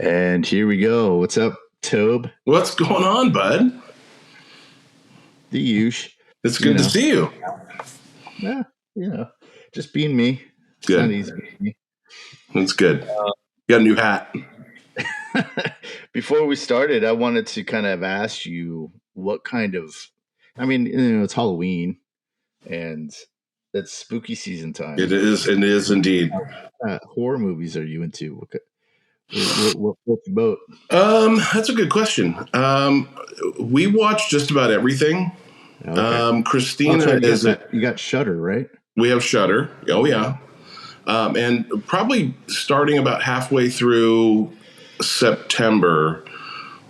And here we go. What's up, Tobe? What's going on, bud? The usual. It's good to see you. Yeah, just being me. It's Good. not easy being me. That's good. Got a new hat. Before we started, I wanted to kind of ask you what kind of, it's Halloween and it's spooky season time. It is indeed. Horror movies are you into? What's the boat? That's a good question. We watch just about everything. Okay. Christina you got Shudder, right? We have Shudder. Oh yeah. And probably starting about halfway through September,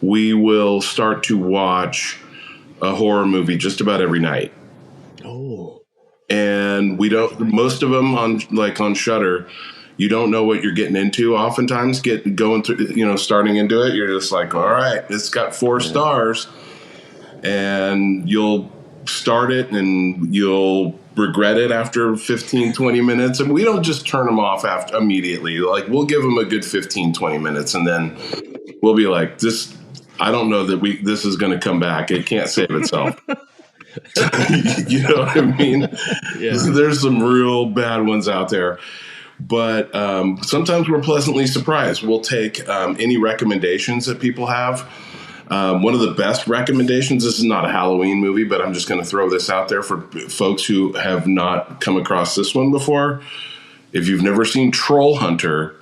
we will start to watch a horror movie just about every night. Oh. And we don't. Most of them on Shudder, you don't know what you're getting into. Oftentimes, starting into it, you're just like, all right, it's got 4 stars, and you'll start it and you'll regret it after 15, 20 minutes. And we don't just turn them off immediately. Like, we'll give them a good 15, 20 minutes, and then we'll be like, this. I don't know that this is going to come back. It can't save itself. You know what I mean? Yeah. There's some real bad ones out there. But sometimes we're pleasantly surprised. We'll take any recommendations that people have. One of the best recommendations, this is not a Halloween movie, but I'm just going to throw this out there for folks who have not come across this one before. If you've never seen Troll Hunter,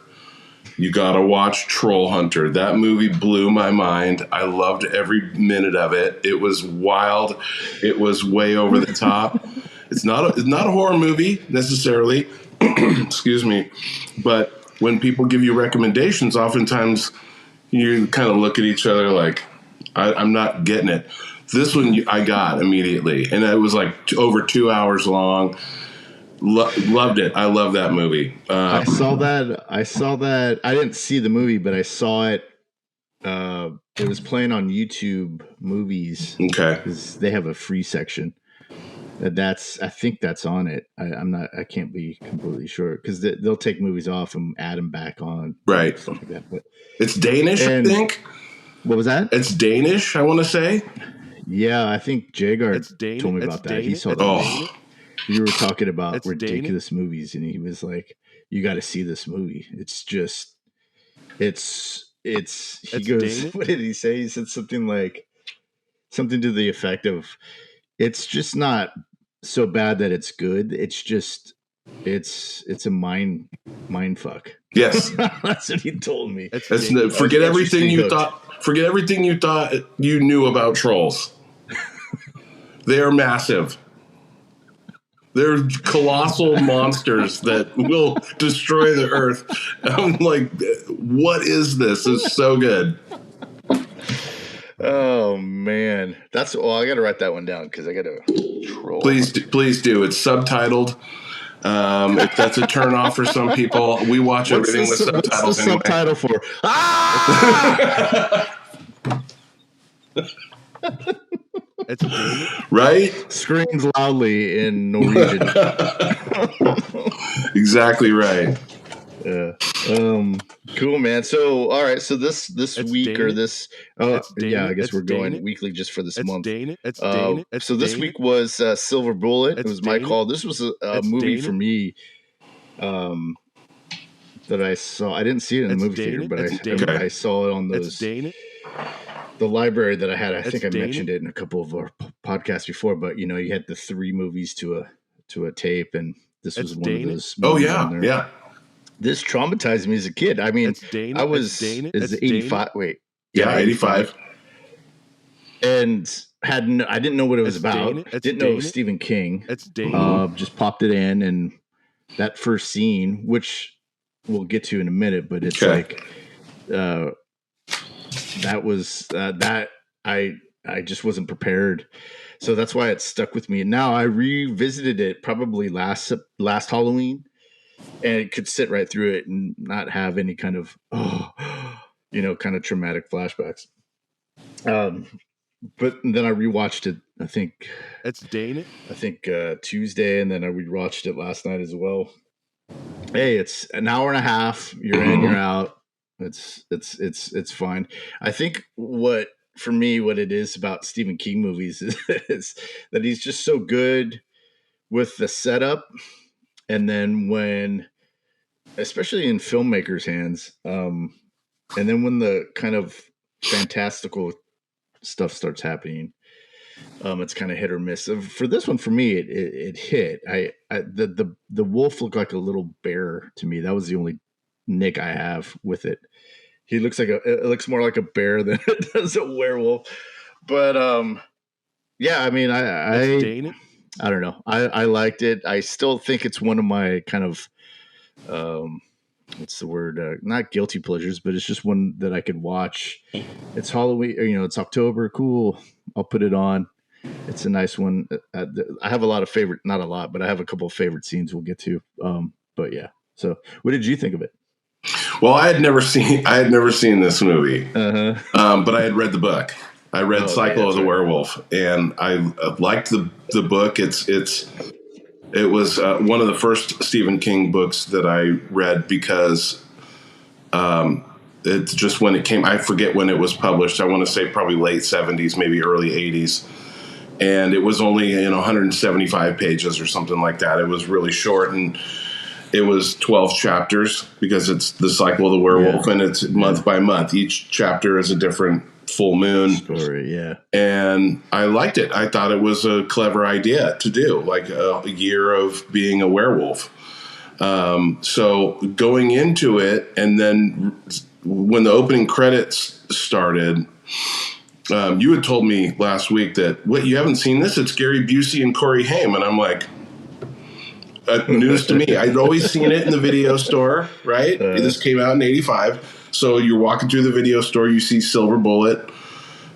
you got to watch Troll Hunter. That movie blew my mind. I loved every minute of it. It was wild. It was way over the top. It's not a horror movie necessarily. Excuse me. But when people give you recommendations, oftentimes you kind of look at each other like, I'm not getting it. This one I got immediately. And it was like over 2 hours long. Loved it. I love that movie. I saw that. I didn't see the movie, but I saw it. It was playing on YouTube Movies. Okay. Because they have a free section. I think that's on it. I can't be completely sure because they'll take movies off and add them back on. Right. Stuff like that. But it's Danish, I think. What was that? It's Danish, I want to say. Yeah, I think Jagar told me about that. He saw that. We were talking about ridiculous movies, and he was like, "You got to see this movie. It's just, it's." He goes, "What did he say?" He said something to the effect of, "It's just not so bad that it's good. It's just, it's a mind fuck." Yes, that's what he told me. Forget everything you thought you knew about trolls. They are massive. They're colossal monsters that will destroy the earth. I'm like, what is this? It's so good. Oh man, I got to write that one down because I got to troll. Please do. It's subtitled. If that's a turn off for some people, we watch everything with subtitles. What's the subtitle for? Ah! It's right. Screams loudly in Norwegian. Exactly right. Yeah. Cool, man. So, all right. So this week or this, I guess we're going weekly just for this month. So this week was Silver Bullet. It was my call. This was a movie for me. That I saw. I didn't see it in the movie theater, but I saw it on the library that I had. I think I mentioned it in a couple of our podcasts before, but you had the 3 movies to a tape, and this was one of those. Oh yeah. This traumatized me as a kid. I mean, I was 85. Wait, yeah, 85, and I didn't know what it was about. Didn't know it was Stephen King. Just popped it in, and that first scene, which we'll get to in a minute, but it's like that was that I just wasn't prepared, so that's why it stuck with me. And now I revisited it probably last Halloween, and it could sit right through it and not have any kind of kind of traumatic flashbacks. But then I rewatched it. I think Tuesday, and then I rewatched it last night as well. Hey, it's an hour and a half. You're in, you're out. It's fine. I think what it is about Stephen King movies is that he's just so good with the setup, and then when, especially in filmmakers' hands, and then when the kind of fantastical stuff starts happening, it's kind of hit or miss. For this one, for me, it hit. The wolf looked like a little bear to me. That was the only nick I have with it. He looks like it looks more like a bear than it does a werewolf. But yeah, I mean, I don't know. I liked it. I still think it's one of my kind of what's the word? Not guilty pleasures, but it's just one that I could watch. It's Halloween, or, it's October. Cool. I'll put it on. It's a nice one. I have a lot of favorite, not a lot, but I have a couple of favorite scenes we'll get to. But yeah. So, what did you think of it? Well, I had never seen this movie, but I had read the book. I read Cycle of the Werewolf, and I liked the book. It was one of the first Stephen King books that I read because it's just when it came. I forget when it was published. I want to say probably late 70s, maybe early 80s. And it was only 175 pages or something like that. It was really short, and it was 12 chapters because it's the Cycle of the Werewolf, and it's month by month. Each chapter is a different full moon story. Yeah, and I liked it. I thought it was a clever idea to do, like a year of being a werewolf. So going into it, and then when the opening credits started. You had told me last week that, you haven't seen this? It's Gary Busey and Corey Haim. And I'm like, news to me. I'd always seen it in the video store, right? This came out in 85. So you're walking through the video store, you see Silver Bullet,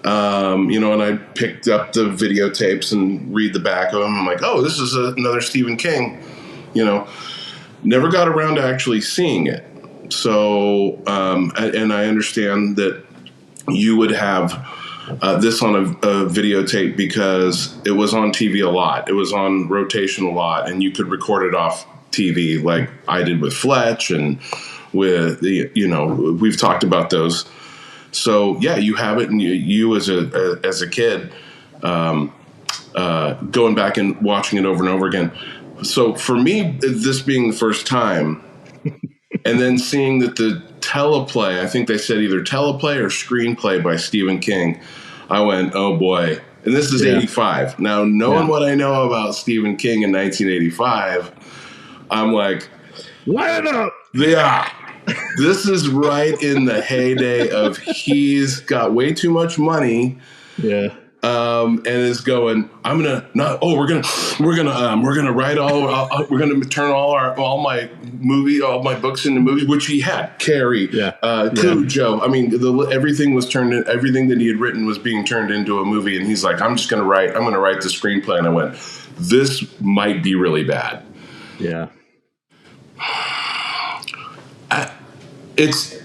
and I picked up the videotapes and read the back of them. I'm like, oh, this is another Stephen King, never got around to actually seeing it. So, and I understand that you would have this on a videotape because it was on TV a lot. It was on rotation a lot, and you could record it off TV like I did with Fletch, and with we've talked about those. So yeah, you have it, and you as a kid going back and watching it over and over again. So for me, this being the first time, and then seeing that the teleplay, I think they said either teleplay or screenplay by Stephen King, I went, oh boy. And this is 85. Now, knowing what I know about Stephen King in 1985, I'm like, light up! Yeah. This is right in the heyday of he's got way too much money. Yeah. And is going, we're gonna write we're gonna turn all my books into movies, which he had. Carrie, Cujo. I mean, everything was turned in, everything that he had written was being turned into a movie, and he's like, I'm gonna write the screenplay. And I went, this might be really bad. Yeah. It's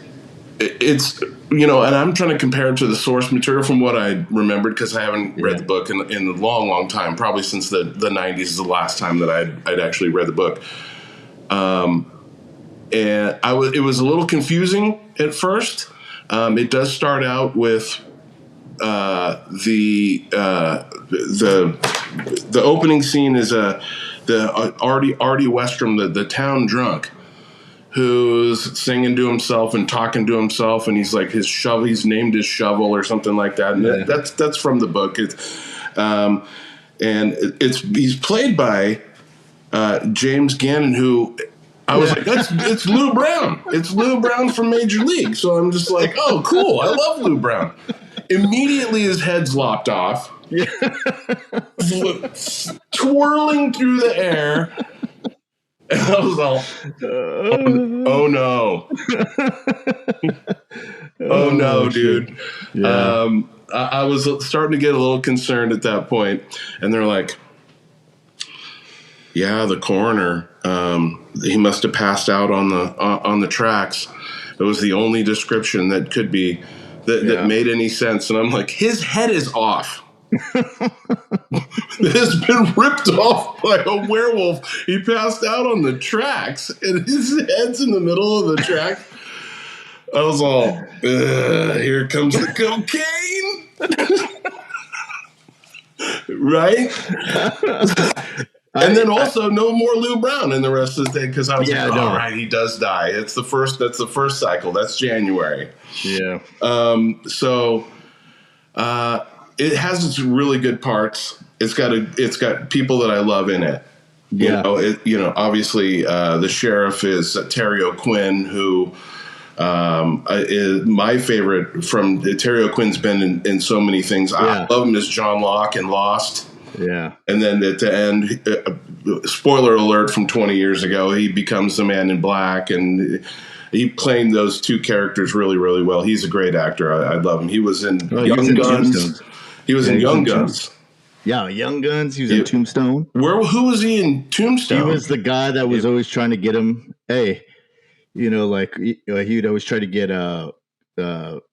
and I'm trying to compare it to the source material from what I remembered, because I haven't read the book in a long, long time, probably since the 90s is the last time that I'd actually read the book. And it was a little confusing at first. It does start out with the opening scene is the Artie Westrom, the town drunk, who's singing to himself and talking to himself, and he's like he's named his shovel or something like that. And that's from the book. He's played by James Gannon, who I was like, it's Lou Brown. It's Lou Brown from Major League. So I'm just like, oh, cool. I love Lou Brown. Immediately his head's lopped off, twirling through the air. And I was all, oh no. Oh no, dude. Yeah. I was starting to get a little concerned at that point. And they're like, yeah, the coroner, he must have passed out on the tracks. It was the only description that could be, that made any sense. And I'm like, his head is off. It has been ripped off by a werewolf. He passed out on the tracks, and his head's in the middle of the track. I was all, here comes the cocaine. Right? And then also no more Lou Brown in the rest of the day because I was like, all right, he does die. That's the first cycle. That's January. Yeah. So it has its really good parts. It's got people that I love in it. Yeah. Obviously the sheriff is Terry O'Quinn, who is my favorite from Terry O'Quinn's been in so many things. I love him as John Locke in Lost. Yeah. And then at the end, spoiler alert from 20 years ago, he becomes the Man in Black, and he played those two characters really, really well. He's a great actor. I love him. He was in Young Guns. He was in Young Guns. Yeah, Young Guns. He was in Tombstone. Who was he in Tombstone? He was the guy that was always trying to get him. Hey, like he'd always try to get Kurt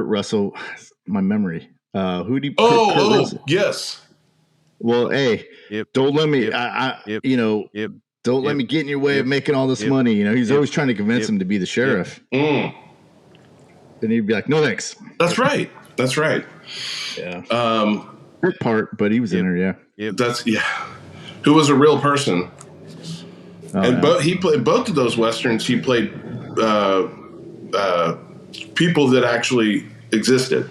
Russell. My memory. Who'd he? Kurt Russell? Yes. Well, hey, don't let me. Don't let me get in your way of making all this money. He's always trying to convince him to be the sheriff. And he'd be like, "No, thanks." That's right. Yeah. Good part, but he was in there. Yeah. Who was a real person. He played both of those westerns. He played people that actually existed.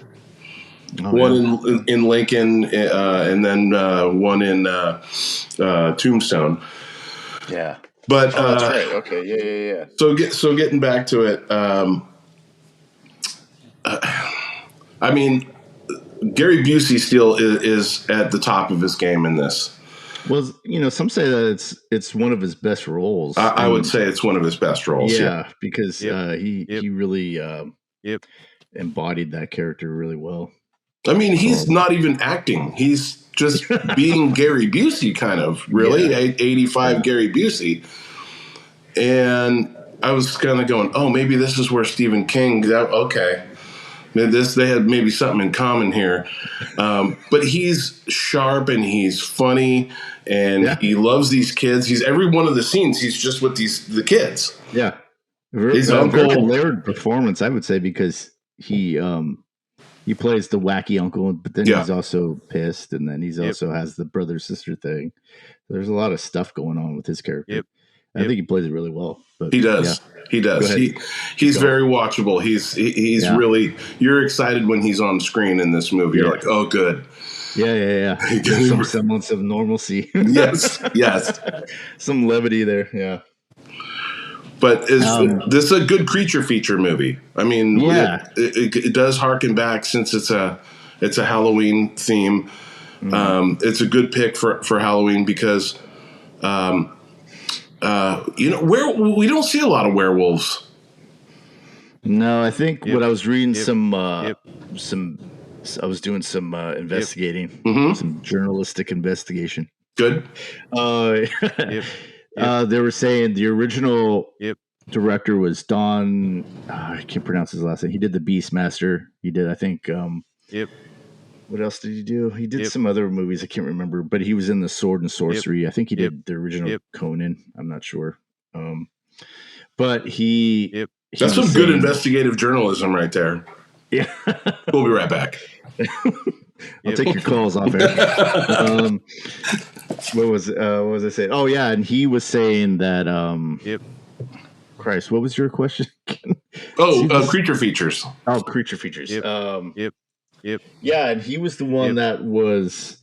One in Lincoln, and then one in Tombstone. Yeah, but that's right. Okay, yeah. So getting back to it, I mean, Gary Busey still is at the top of his game in this. Well, some say that it's one of his best roles. I would say it's one of his best roles. Yeah, because he really embodied that character really well. I mean, he's not even acting. He's just being Gary Busey, kind of, really. 85 Gary Busey. And I was kind of going, maybe this is where Stephen King, okay. They had maybe something in common here. But he's sharp and he's funny and he loves these kids. He's every one of the scenes, he's just with the kids. Yeah. He's a very layered performance, I would say, because he plays the wacky uncle, but then he's also pissed, and then he's also has the brother-sister thing. There's a lot of stuff going on with his character. I think he plays it really well. But, he does. Yeah. He does. He's very watchable. He's really, you're excited when he's on screen in this movie. You're like, oh, good. Yeah. There's some semblance of normalcy. Yes. Some levity there. Yeah. But this is a good creature feature movie. I mean, it does harken back since it's a Halloween theme. It's a good pick for Halloween because, where we don't see a lot of werewolves. No, I think what I was reading I was doing some investigating, some journalistic investigation. Good. They were saying the original director was Don. I can't pronounce his last name. He did the Beastmaster. He did, I think. What else did he do? He did some other movies. I can't remember, but he was in the Sword and Sorcery. I think he did the original Conan. I'm not sure. But he. That's some good investigative journalism right there. Yeah. We'll be right back. I'll take your calls off air. What was I saying? Oh yeah, and he was saying that. Christ, what was your question? Creature features. Oh, creature features. Yeah, and he was the one that was.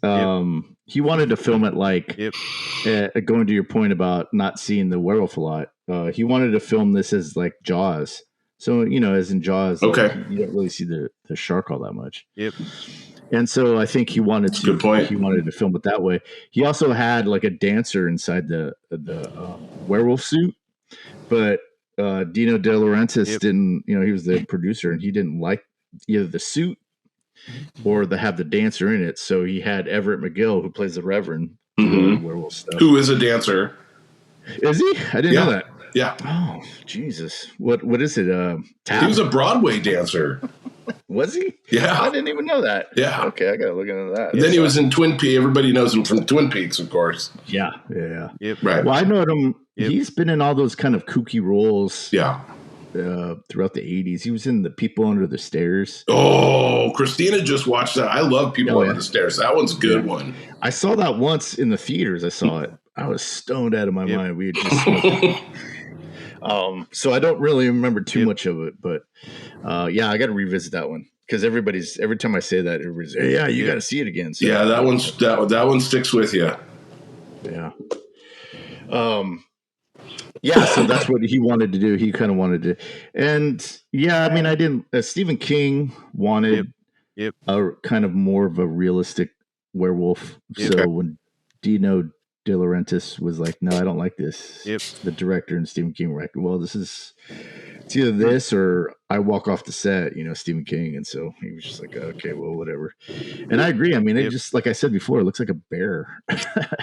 He wanted to film it like. Going to your point about not seeing the werewolf a lot, he wanted to film this as like Jaws. So as in Jaws, you don't really see the shark all that much. And so I think he wanted to. Good point. He wanted to film it that way. He also had like a dancer inside the werewolf suit, but Dino De Laurentiis didn't. He was the producer, and he didn't like either the suit or have the dancer in it. So he had Everett McGill, who plays the Reverend, do the werewolf stuff. Who is a dancer? Is he? I didn't know that. Yeah. Oh, Jesus. What is it? He was a Broadway dancer. Was he? Yeah. I didn't even know that. Yeah. Okay, I got to look into that. And then he was in Twin Peaks. Everybody knows him from Twin Peaks, of course. Yeah. Right. Well, I know him. He's been in all those kind of kooky roles. Yeah. throughout the 80s. He was in The People Under the Stairs. Oh, Christina just watched that. I love People Under the Stairs. That one's a good one. I saw that once in the theaters. I saw it. I was stoned out of my mind. We had just smoked. So I don't really remember too much of it, but I got to revisit that one because every time I say that, everybody's you got to see it again. So, that one sticks with you. Yeah. So that's what he wanted to do. He kind of wanted to, and I mean, I didn't. Stephen King wanted a kind of more of a realistic werewolf. So when Dino De Laurentiis was like, "No, I don't like this," the director and Stephen King were like, "Well, it's either this or I walk off the set," Stephen King. And so he was just like, "Okay, well, whatever." And I agree. I mean, it just, like I said before, it looks like a bear.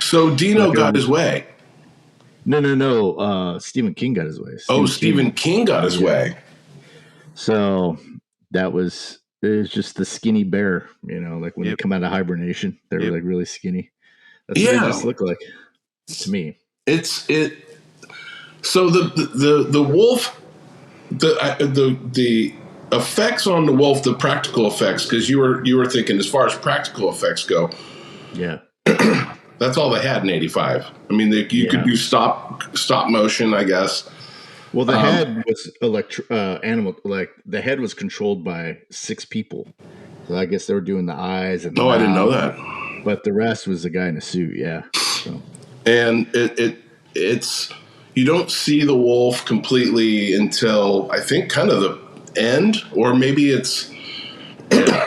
So Dino got his way. No. Stephen King got his way. Stephen King got his way. So it was just the skinny bear, like when they come out of hibernation, they're like really skinny. That's what they just look like to me. So the wolf, the effects on the wolf, the practical effects, because you were thinking as far as practical effects go. Yeah. That's all they had in '85. I mean, you could do stop motion, I guess. Well, the head was animal. Like the head was controlled by 6 people. So I guess they were doing the eyes and. I didn't know that. But the rest was the guy in a suit. Yeah. So. And it's you don't see the wolf completely until I think kind of the end, or maybe it's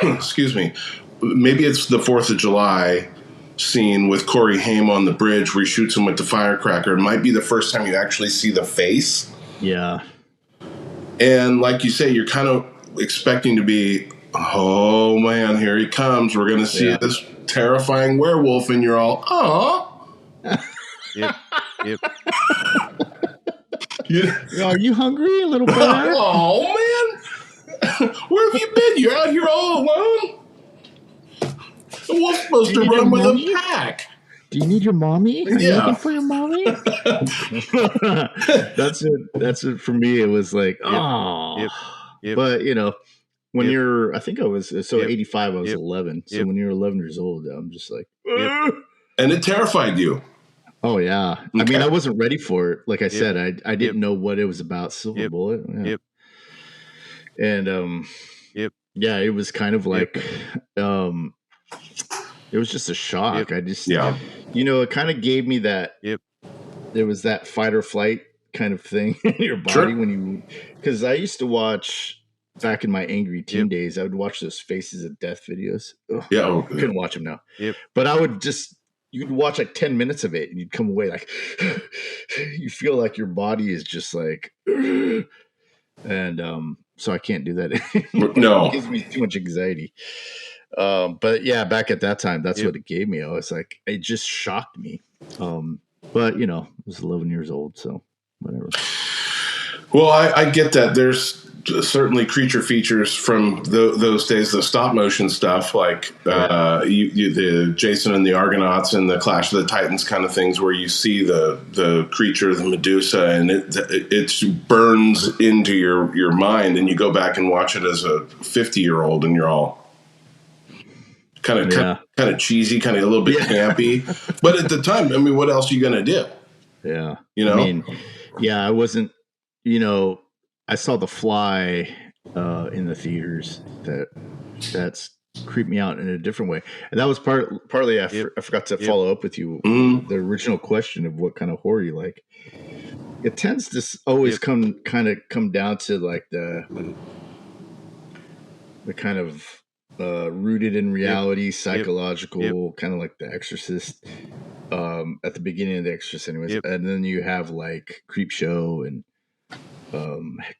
excuse me, maybe it's the 4th of July scene with Corey Haim on the bridge where he shoots him with the firecracker. It might be the first time you actually see the face. Yeah. And like you say, you're kind of expecting to be, oh man, here he comes. We're going to see this terrifying werewolf, and you're all, oh. Yep. Are you hungry, little bear? Oh man. Where have you been? You're out here all alone? The wolf's supposed to run with a pack. Do you need your mommy? Are you looking for your mommy? That's it for me. It was like, oh. Yep. But, when you're, I think I was, 85, I was 11. So when you're 11 years old, I'm just like, And it terrified you. Oh, yeah. Okay. I mean, I wasn't ready for it. Like I said, I didn't know what it was about. Silver Bullet. Yeah. And, it was kind of like, it was just a shock. I just, it kind of gave me that. There was that fight or flight kind of thing in your body because I used to watch back in my angry teen days. I would watch those Faces of Death videos. Ugh, couldn't watch them now. But I would you'd watch like 10 minutes of it and you'd come away like, you feel like your body is just like, and so I can't do that anymore. No, it gives me too much anxiety. But back at that time, that's what it gave me. I was like, it just shocked me. But I was 11 years old, so whatever. Well, I get that. There's certainly creature features from those days, the stop motion stuff, like the Jason and the Argonauts and the Clash of the Titans kind of things, where you see the creature, the Medusa, and it burns into your mind, and you go back and watch it as a 50-year-old, and you're all kind of cheesy, kind of a little bit campy. But at the time, I mean, what else are you going to do? Yeah. I mean, I wasn't, I saw The Fly in the theaters. That's creeped me out in a different way. And that was partly, I forgot to follow up with you. The original question of what kind of horror you like. It tends to always come down to like the kind of rooted in reality, psychological, kind of like The Exorcist, at the beginning of The Exorcist anyways. And then you have like Creepshow and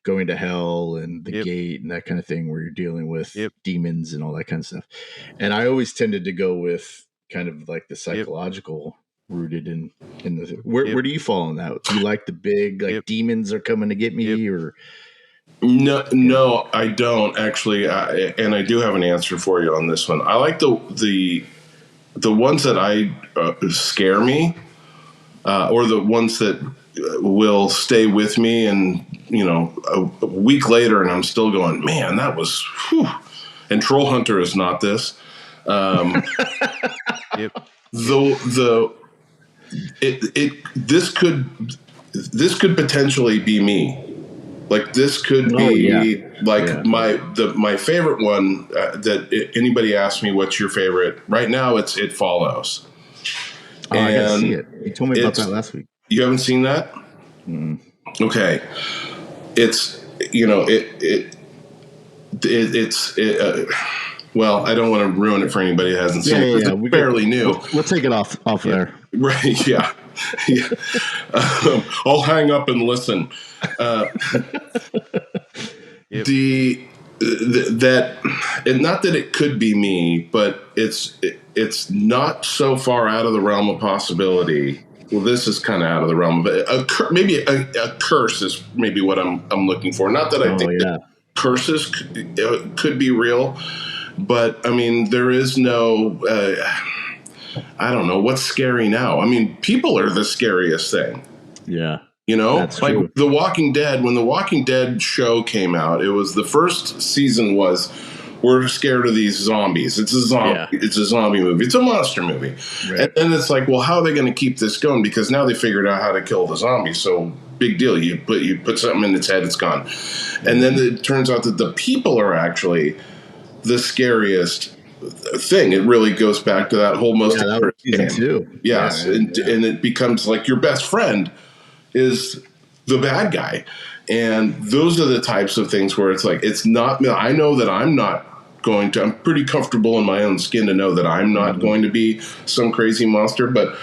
Going to Hell and The Gate and that kind of thing, where you're dealing with demons and all that kind of stuff. And I always tended to go with kind of like the psychological rooted in the where do you fall on that? Do you like the big demons are coming to get me, or No, I don't actually, and I do have an answer for you on this one. I like the ones that scare me, or the ones that will stay with me and a week later, and I'm still going, man, that was. Whew. And Troll Hunter is not this. Yep. This could potentially be me. Like this could be my favorite one. That anybody asks me what's your favorite right now, It Follows. Oh, I gotta see it. You told me about that last week. You haven't seen that? Mm. Okay, it's well, I don't want to ruin it for anybody that hasn't seen it. It's fairly new. We'll take it off there. Right? Yeah. I'll hang up and listen. Not that it could be me, but it's not so far out of the realm of possibility. Well, this is kind of out of the realm of it. Maybe a curse is maybe what I'm looking for. Not that I think that curses could be real, but I mean there is no. I don't know what's scary now. I mean, people are the scariest thing. Yeah. That's like true. The Walking Dead, when the Walking Dead show came out, it was the first season was we're scared of these zombies. It's a zombie. Yeah. It's a zombie movie. It's a monster movie. Right. And then it's like, well, how are they going to keep this going? Because now they figured out how to kill the zombies. So big deal. You put something in its head, it's gone. And then it turns out that the people are actually the scariest thing. It really goes back to that whole most that was season 2. Yes, and it becomes like your best friend is the bad guy, and those are the types of things where it's like it's not. I know that I'm not going to. I'm pretty comfortable in my own skin to know that I'm not going to be some crazy monster, but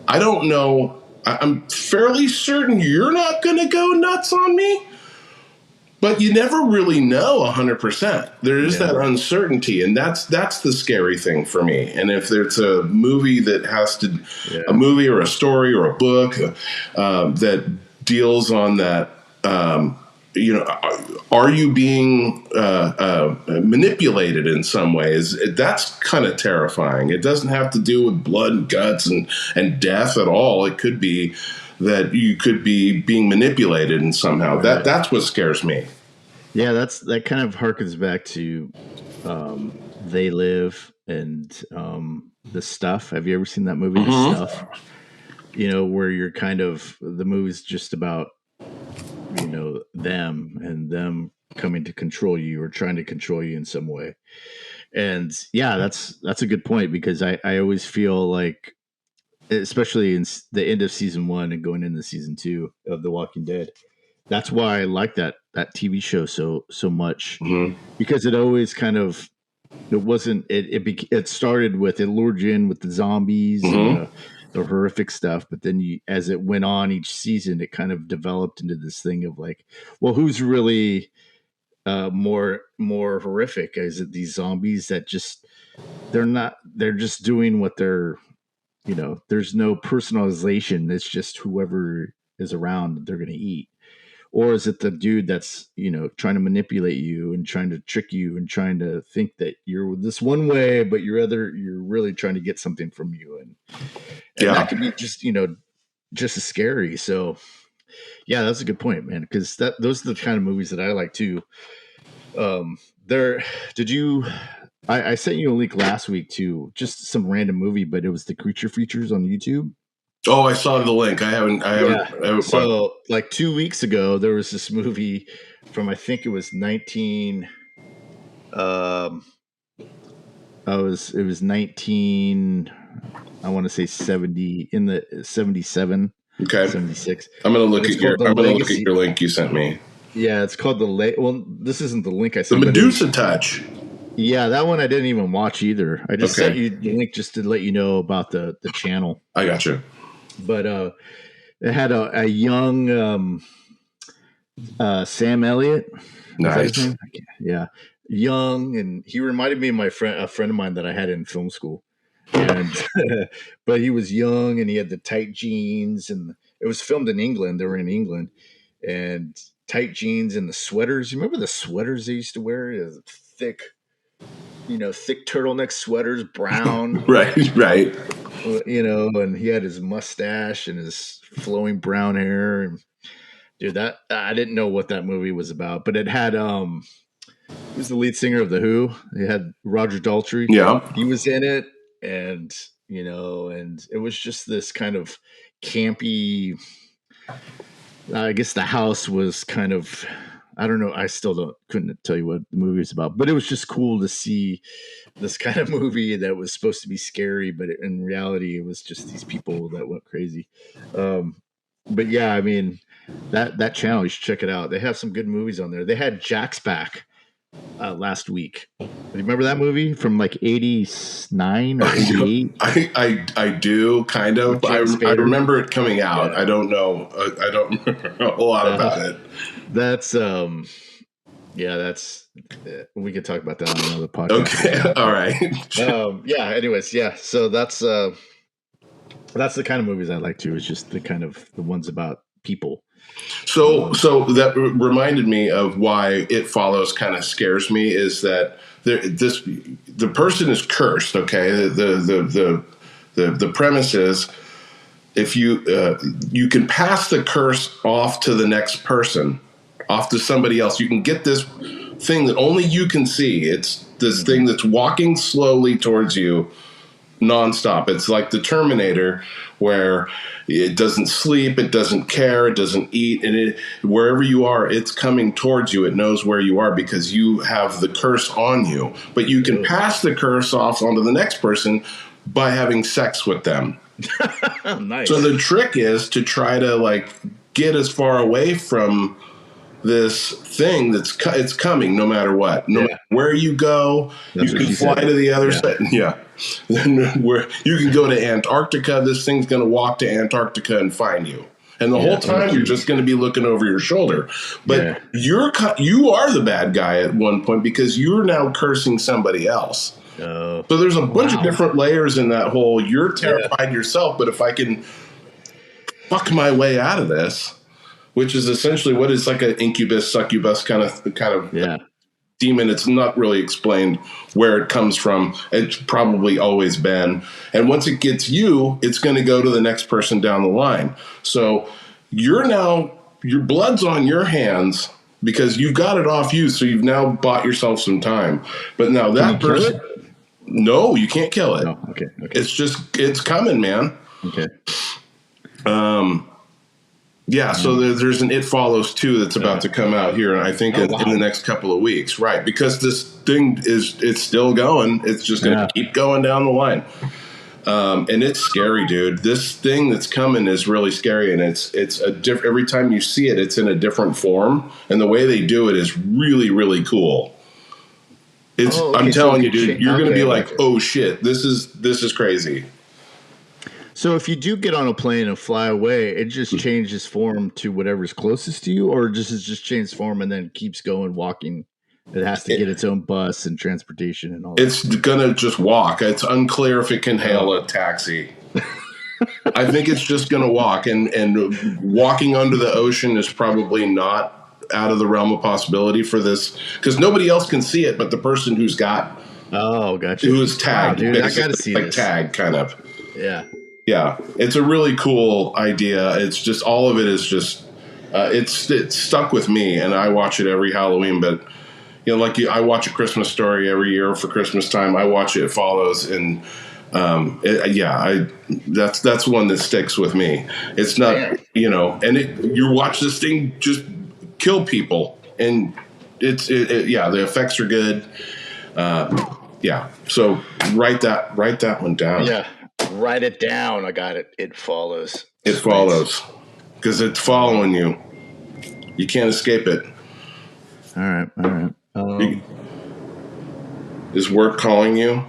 I don't know. I'm fairly certain you're not going to go nuts on me. But you never really know 100%. There is that uncertainty, and that's the scary thing for me. And if there's a movie that has to, a movie or a story or a book that deals on that, are you being manipulated in some ways? That's kind of terrifying. It doesn't have to do with blood and guts and death at all. It could be that you could be being manipulated in somehow. Right. That's what scares me. Yeah, that kind of harkens back to They Live and The Stuff. Have you ever seen that movie, The Stuff? Where you're kind of the movie's just about them and them coming to control you or trying to control you in some way. And yeah, that's a good point, because I always feel like, especially in the end of season 1 and going into season 2 of The Walking Dead, that's why I like that TV show so much, because it always kind of, it wasn't, it started with, it lured you in with the zombies and the horrific stuff, but then as it went on each season, it kind of developed into this thing of like, well, who's really more horrific? Is it these zombies that just, they're just doing what they're, there's no personalization. It's just whoever is around, they're going to eat. Or is it the dude that's, trying to manipulate you and trying to trick you and trying to think that you're this one way, but you're really trying to get something from you. And that could be just, just as scary. So yeah, that's a good point, man. Because those are the kind of movies that I like too. I sent you a link last week to just some random movie, but it was the Creature Features on YouTube. Oh, I saw the link. I haven't. So, like 2 weeks ago, there was this movie from, I think it was 19. It was 19. I want to say 70 in the 77. Okay. 76. I'm gonna look at your link you sent me. Yeah, it's called Well, this isn't the link I sent. The Medusa Touch. Yeah, that one I didn't even watch either. I just sent you the link just to let you know about the channel. I got you. But it had a young Sam Elliott. Nice. Yeah, young, and he reminded me of a friend of mine that I had in film school. And but he was young, and he had the tight jeans, and it was filmed in England. They were in England, and tight jeans and the sweaters. You remember the sweaters they used to wear? Thick turtleneck sweaters, brown. Right. And he had his mustache and his flowing brown hair. And Dude, that I didn't know what that movie was about, but it had who's the lead singer of the Who? It had Roger Daltrey. Yeah. He was in it, and and it was just this kind of campy. I guess the house was kind of, I don't know. I still couldn't tell you what the movie was about, but it was just cool to see this kind of movie that was supposed to be scary, but in reality, it was just these people that went crazy. But yeah, I mean, that channel, you should check it out. They have some good movies on there. They had Jack's Back last week. Remember that movie from like 89 or 88? I do, kind of. I remember it coming out. Yeah. I don't know. I don't remember a whole lot about it. That's we could talk about that on another podcast. Okay. All right. Yeah, anyways, yeah. So that's the kind of movies I like too. It's just the ones about people. So that reminded me of why It Follows kind of scares me, is that the person is cursed. Okay, the premise is, if you can pass the curse off to the next person, off to somebody else. You can get this thing that only you can see. It's this thing that's walking slowly towards you nonstop. It's like the Terminator, where it doesn't sleep, it doesn't care, it doesn't eat, and wherever you are, it's coming towards you. It knows where you are because you have the curse on you. But you can pass the curse off onto the next person by having sex with them. Nice. So the trick is to try to get as far away from this thing it's coming no matter what. No matter where you go, you can fly to the other side. Yeah. Where you can go to Antarctica, this thing's going to walk to Antarctica and find you. And the whole time you're just going to be looking over your shoulder. But you are the bad guy at one point because you're now cursing somebody else. So there's a bunch of different layers in that whole, you're terrified yourself, but if I can fuck my way out of this, which is essentially what is like an incubus, succubus kind of demon. It's not really explained where it comes from. It's probably always been. And once it gets you, it's going to go to the next person down the line. So your blood's on your hands because you've got it off you. So you've now bought yourself some time. But now that person, no, you can't kill it. No. Okay. It's coming, man. Okay. Yeah, so there's an It Follows 2 that's about to come out here, and I think in the next couple of weeks, right? Because this thing it's still going. It's just going to keep going down the line. And it's scary, dude. This thing that's coming is really scary, and it's every time you see it, it's in a different form, and the way they do it is really, really cool. I'm telling you, dude, you're going to be like, oh shit, this is crazy. So if you do get on a plane and fly away, it just changes form to whatever's closest to you, or just changes form and then keeps going walking? It has to get its own bus and transportation and all that. It's going to just walk. It's unclear if it can hail a taxi. I think it's just going to walk, and walking under the ocean is probably not out of the realm of possibility for this, because nobody else can see it but the person who's got gotcha, who is tagged. Wow, dude, I gotta see this. Tag kind of. Yeah, it's a really cool idea. It's just, all of it is just it's stuck with me, and I watch it every Halloween. But I watch A Christmas Story every year for Christmas time. I watch It Follows, and that's one that sticks with me. It's not you watch this thing just kill people, and the effects are good. So write that one down. Yeah. Write it down. I got it. It Follows. It follows because it's following you. You can't escape it. All right. Is work calling you?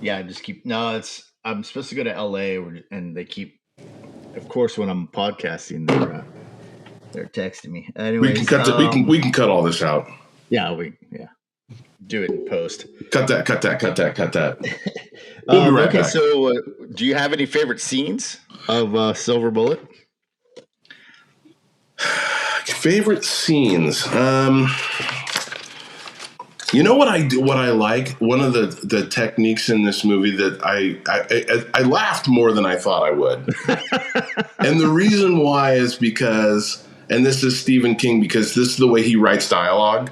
Yeah, I'm supposed to go to LA, and they keep, of course, when I'm podcasting, they're texting me. Anyways, we can cut all this out. Yeah, do it in post. Cut that. We'll be right back. So do you have any favorite scenes of Silver Bullet? Favorite scenes? You know what I like? One of the techniques in this movie that I laughed more than I thought I would. And the reason why is because and this is Stephen King because this is the way he writes dialogue,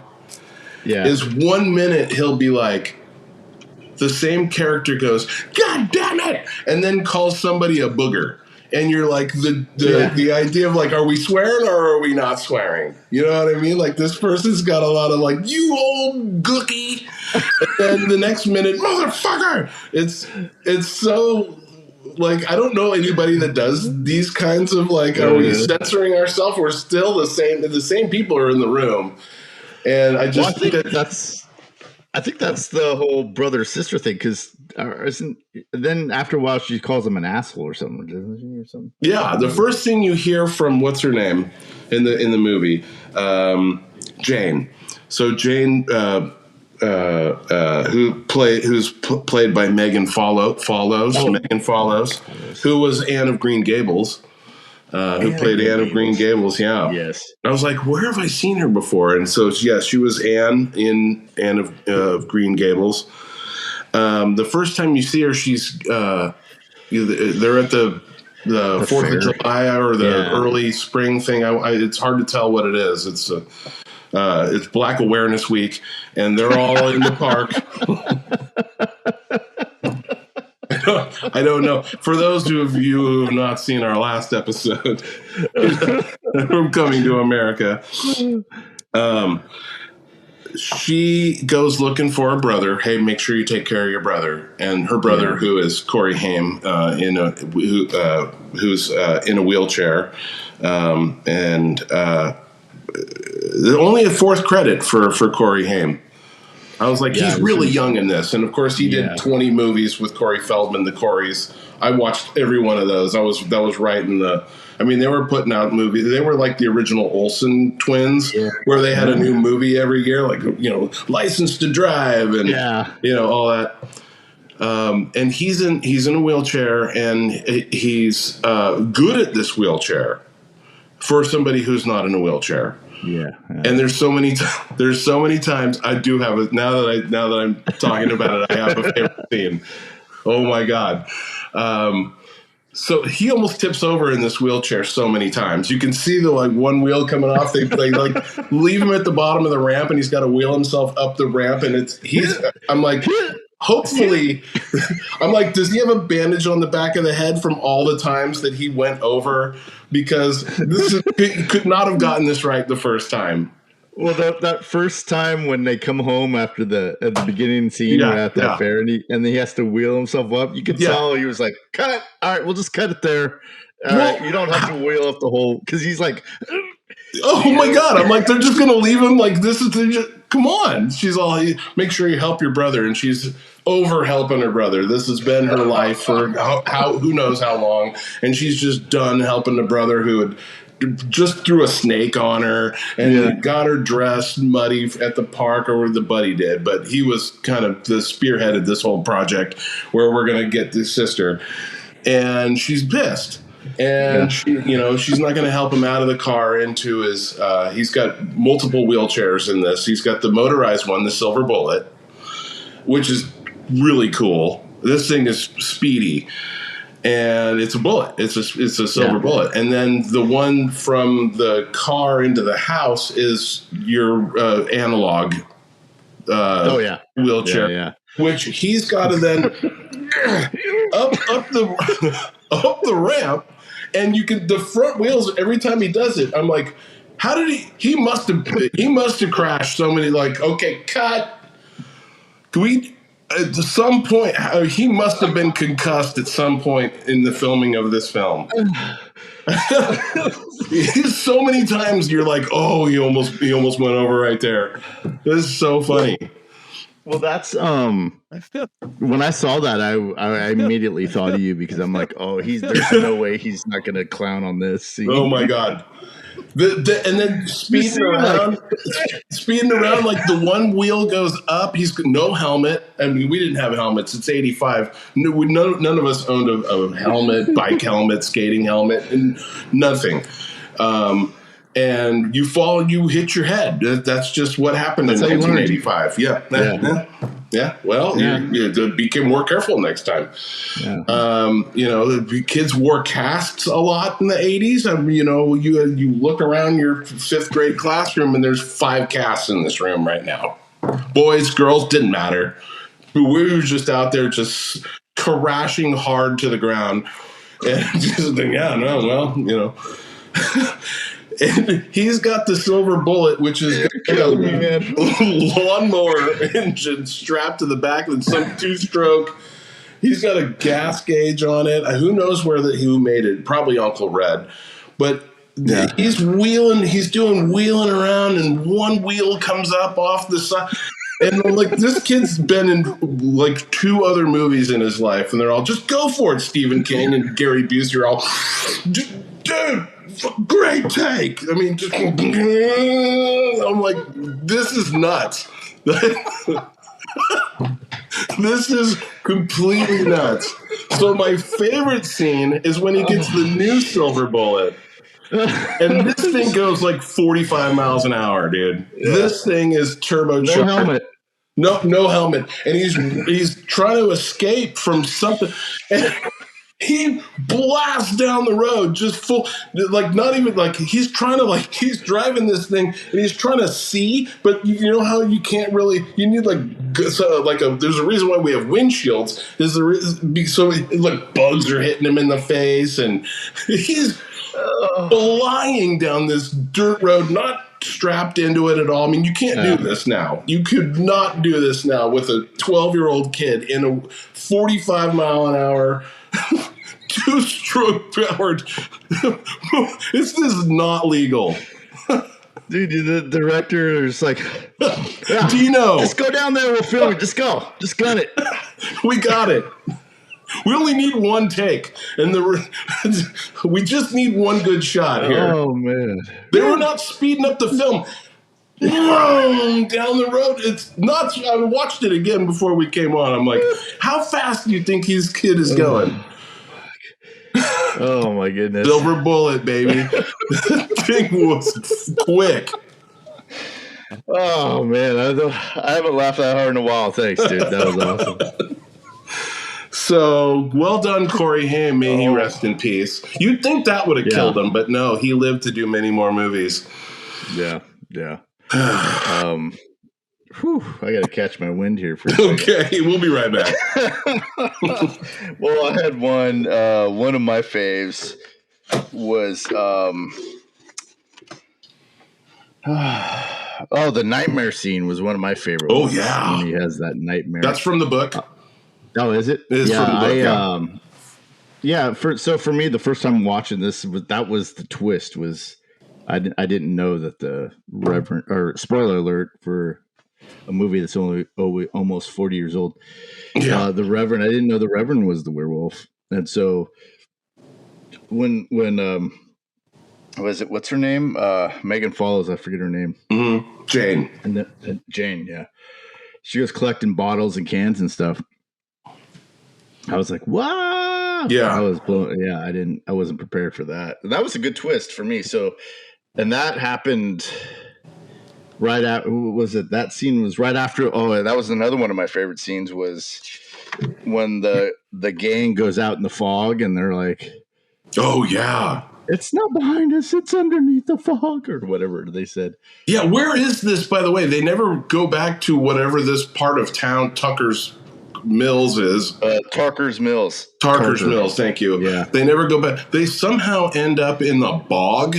is 1 minute he'll be like, the same character goes, "God damn it," and then calls somebody a booger. And you're like, the idea of like, are we swearing or are we not swearing? You know what I mean? Like, this person's got a lot of like, you old gookie. And then the next minute, motherfucker. It's so, like, I don't know anybody that does these kinds of like, are we censoring ourselves? We're still the same people are in the room. And I just think I think that's the whole brother-sister thing, because then after a while she calls him an asshole or something, doesn't she? Or something? Yeah, the first thing you hear from what's her name in the movie, Jane. So Jane, who's played by Megan Follows, who was Anne of Green Gables. Who played Anne of Green Gables, Yes. I was like, where have I seen her before? And so, she was Anne in Anne of Green Gables. The first time you see her, she's they're at the 4th of July or the early spring thing. It's hard to tell what it is. It's Black Awareness Week, and they're all in the park. I don't know. For those of you who have not seen our last episode from Coming to America, she goes looking for her brother. Hey, make sure you take care of your brother. And her brother, who is Corey Haim, who's in a wheelchair, and only a 4th credit for Corey Haim. I was like, he's really young in this. And, of course, he did 20 movies with Corey Feldman, the Coreys. I watched every one of those. That was right in the – I mean, they were putting out movies. They were like the original Olsen twins where they had a new movie every year, like, License to Drive and, all that. And he's in a wheelchair, and he's good at this wheelchair for somebody who's not in a wheelchair. Yeah. And there's so many times I do have it now that I'm talking about it. I have a favorite scene. Oh my God. So he almost tips over in this wheelchair so many times. You can see the one wheel coming off. They like leave him at the bottom of the ramp, and he's got to wheel himself up the ramp. And I'm like, hopefully, I'm like, does he have a bandage on the back of the head from all the times that he went over? Because he could not have gotten this right the first time. Well, that first time when they come home after at the beginning scene at that fair, and he has to wheel himself up, you could tell he was like, cut. All right, we'll just cut it there. All right, you don't have to wheel up the whole, because he's like, oh my God. I'm like, they're just going to leave him like this. Come on. She's all, make sure you help your brother. And she's over helping her brother. This has been her life for who knows how long. And she's just done helping the brother who had just threw a snake on her and got her dressed muddy at the park, or the buddy did. But he was kind of the spearheaded this whole project where we're going to get this sister. And she's pissed. And she's not going to help him out of the car into his. He's got multiple wheelchairs in this. He's got the motorized one, the Silver Bullet, which is really cool. This thing is speedy, and it's a bullet. It's a silver bullet. And then the one from the car into the house is your analog wheelchair, which he's got to then up the ramp. And the front wheels, every time he does it, I'm like, how did he must have crashed so many, like, okay, cut. Can we, at some point, he must have been concussed at some point in the filming of this film. So many times you're like, oh, he almost went over right there. This is so funny. Well, that's when I saw that, I immediately thought of you, because I'm like, oh, there's no way he's not going to clown on this scene. Oh my God. And then speeding around, like the one wheel goes up. He's no helmet. I mean, we didn't have helmets. It's 85. None of us owned a helmet, bike helmet, skating helmet, and nothing. and you fall and you hit your head. That's just what happened in 1985. Yeah. Well, you become more careful next time. Yeah. The kids wore casts a lot in the 80s. You look around your 5th grade classroom and there's 5 casts in this room right now. Boys, girls, didn't matter. We were just out there just crashing hard to the ground. And just think, and he's got the silver bullet, which is a lawnmower engine strapped to the back with some 2-stroke. He's got a gas gauge on it. Who knows who made it? Probably Uncle Red. But he's doing wheeling around, and one wheel comes up off the side. And this kid's been in 2 other movies in his life, and they're all, just go for it, Stephen King and Gary Busey are all, dude, great take. I mean, I'm like, this is nuts. This is completely nuts. So my favorite scene is when he gets the new silver bullet. And this thing goes 45 miles an hour, dude. Yeah. This thing is turbocharged. No helmet. No helmet. And he's trying to escape from something. And he blasts down the road just full, not even he's trying to he's driving this thing and he's trying to see, but you know how you can't really, you need there's a reason why we have windshields. Bugs are hitting him in the face and he's flying down this dirt road, not strapped into it at all. I mean, you can't do this now. You could not do this now with a 12-year-old kid in a 45 mile an hour 2-stroke powered. This is not legal. Dude, the director is Dino, just go down there, we'll film it. Just go. Just gun it. We got it. We only need one take, and we just need one good shot here. Oh, man. They were not speeding up the film. Down the road. It's nuts. I watched it again before we came on. I'm like, how fast do you think his kid is going? Oh, my goodness. Silver bullet, baby. The thing was quick. Oh, man. I haven't laughed that hard in a while. Thanks, dude. That was awesome. So, well done, Corey Haim. May he rest in peace. You'd think that would have killed him, but no, he lived to do many more movies. Yeah. I got to catch my wind here for a second. Okay, we'll be right back. Well, I had one of my faves was the nightmare scene was one of my favorite ones. Yeah. When he has that nightmare. That's from the book. Is it? It is from the book, for me, the first time watching this, that was the twist. Was I didn't know that the Reverend, or spoiler alert for a movie that's only almost 40 years old. Yeah, the Reverend. I didn't know the Reverend was the werewolf, and so when was it? What's her name? Megan Follows. I forget her name. Mm-hmm. Jane. And Jane. Yeah, she was collecting bottles and cans and stuff. I was like, "Wow!" Yeah, I was blown. Yeah, I wasn't prepared for that. That was a good twist for me. So, and that happened right after. Was it that scene was right after? Oh, that was another one of my favorite scenes. Was when the gang goes out in the fog and they're like, "Oh yeah, it's not behind us; it's underneath the fog," or whatever they said. Yeah, where is this? By the way, they never go back to whatever this part of town Tucker's Mills is. Tarker's Mills. Tarker's Mills, thank you. Yeah. They never go back. They somehow end up in the bog.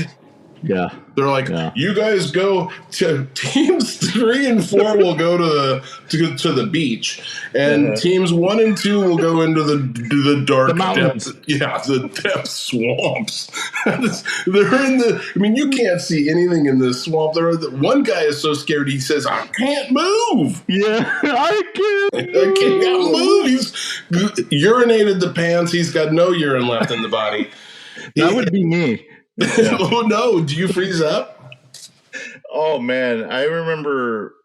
Yeah. They're like, you guys go to teams 3 and 4 will go to the beach, and teams 1 and 2 will go into the dark depths. Yeah, the depth swamps. They're in the. I mean, you can't see anything in this swamp. One guy is so scared he says, "I can't move." Yeah, I can't move. He's urinated the pants. He's got no urine left in the body. That would be me. Yeah. Oh no! Do you freeze up? Oh man, I remember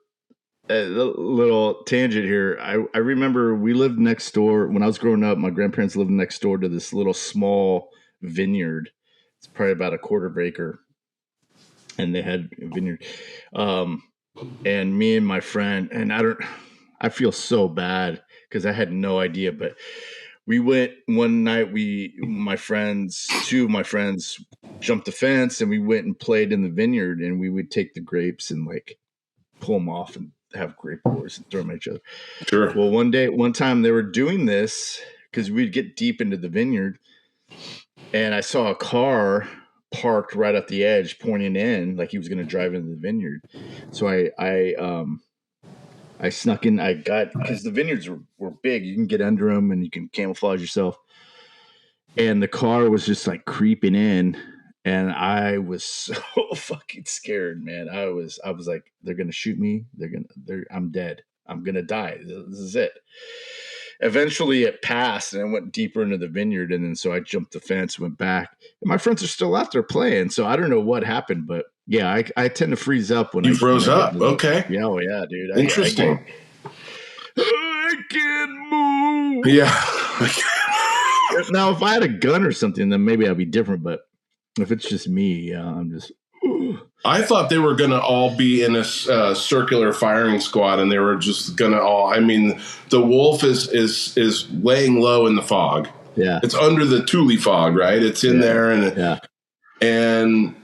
a little tangent here. I remember we lived next door when I was growing up. My grandparents lived next door to this little small vineyard. It's probably about a quarter of acre, and they had a vineyard. And me and my friend, and I feel so bad because I had no idea, but we went one night. Two of my friends jumped the fence, and we went and played in the vineyard, and we would take the grapes and like pull them off and have grape wars and throw them at each other. Sure. Well, one time they were doing this because we'd get deep into the vineyard, and I saw a car parked right at the edge, pointing in like he was going to drive into the vineyard. So I snuck in. I got, because the vineyards were big. You can get under them and you can camouflage yourself. And the car was just like creeping in, and I was so fucking scared, man. I was like, they're gonna shoot me. I'm dead. I'm gonna die. This is it. Eventually it passed, and I went deeper into the vineyard, and then so I jumped the fence, went back, and my friends are still out there playing. So I don't know what happened, but yeah, I tend to freeze up when you froze up. Okay. Yeah, oh yeah, dude. Interesting. I can't move. Yeah. Now, if I had a gun or something, then maybe I'd be different. But if it's just me, I'm just. I thought they were going to all be in a circular firing squad, and they were just going to all. I mean, the wolf is laying low in the fog. Yeah, it's under the Thule fog, right? It's in there, and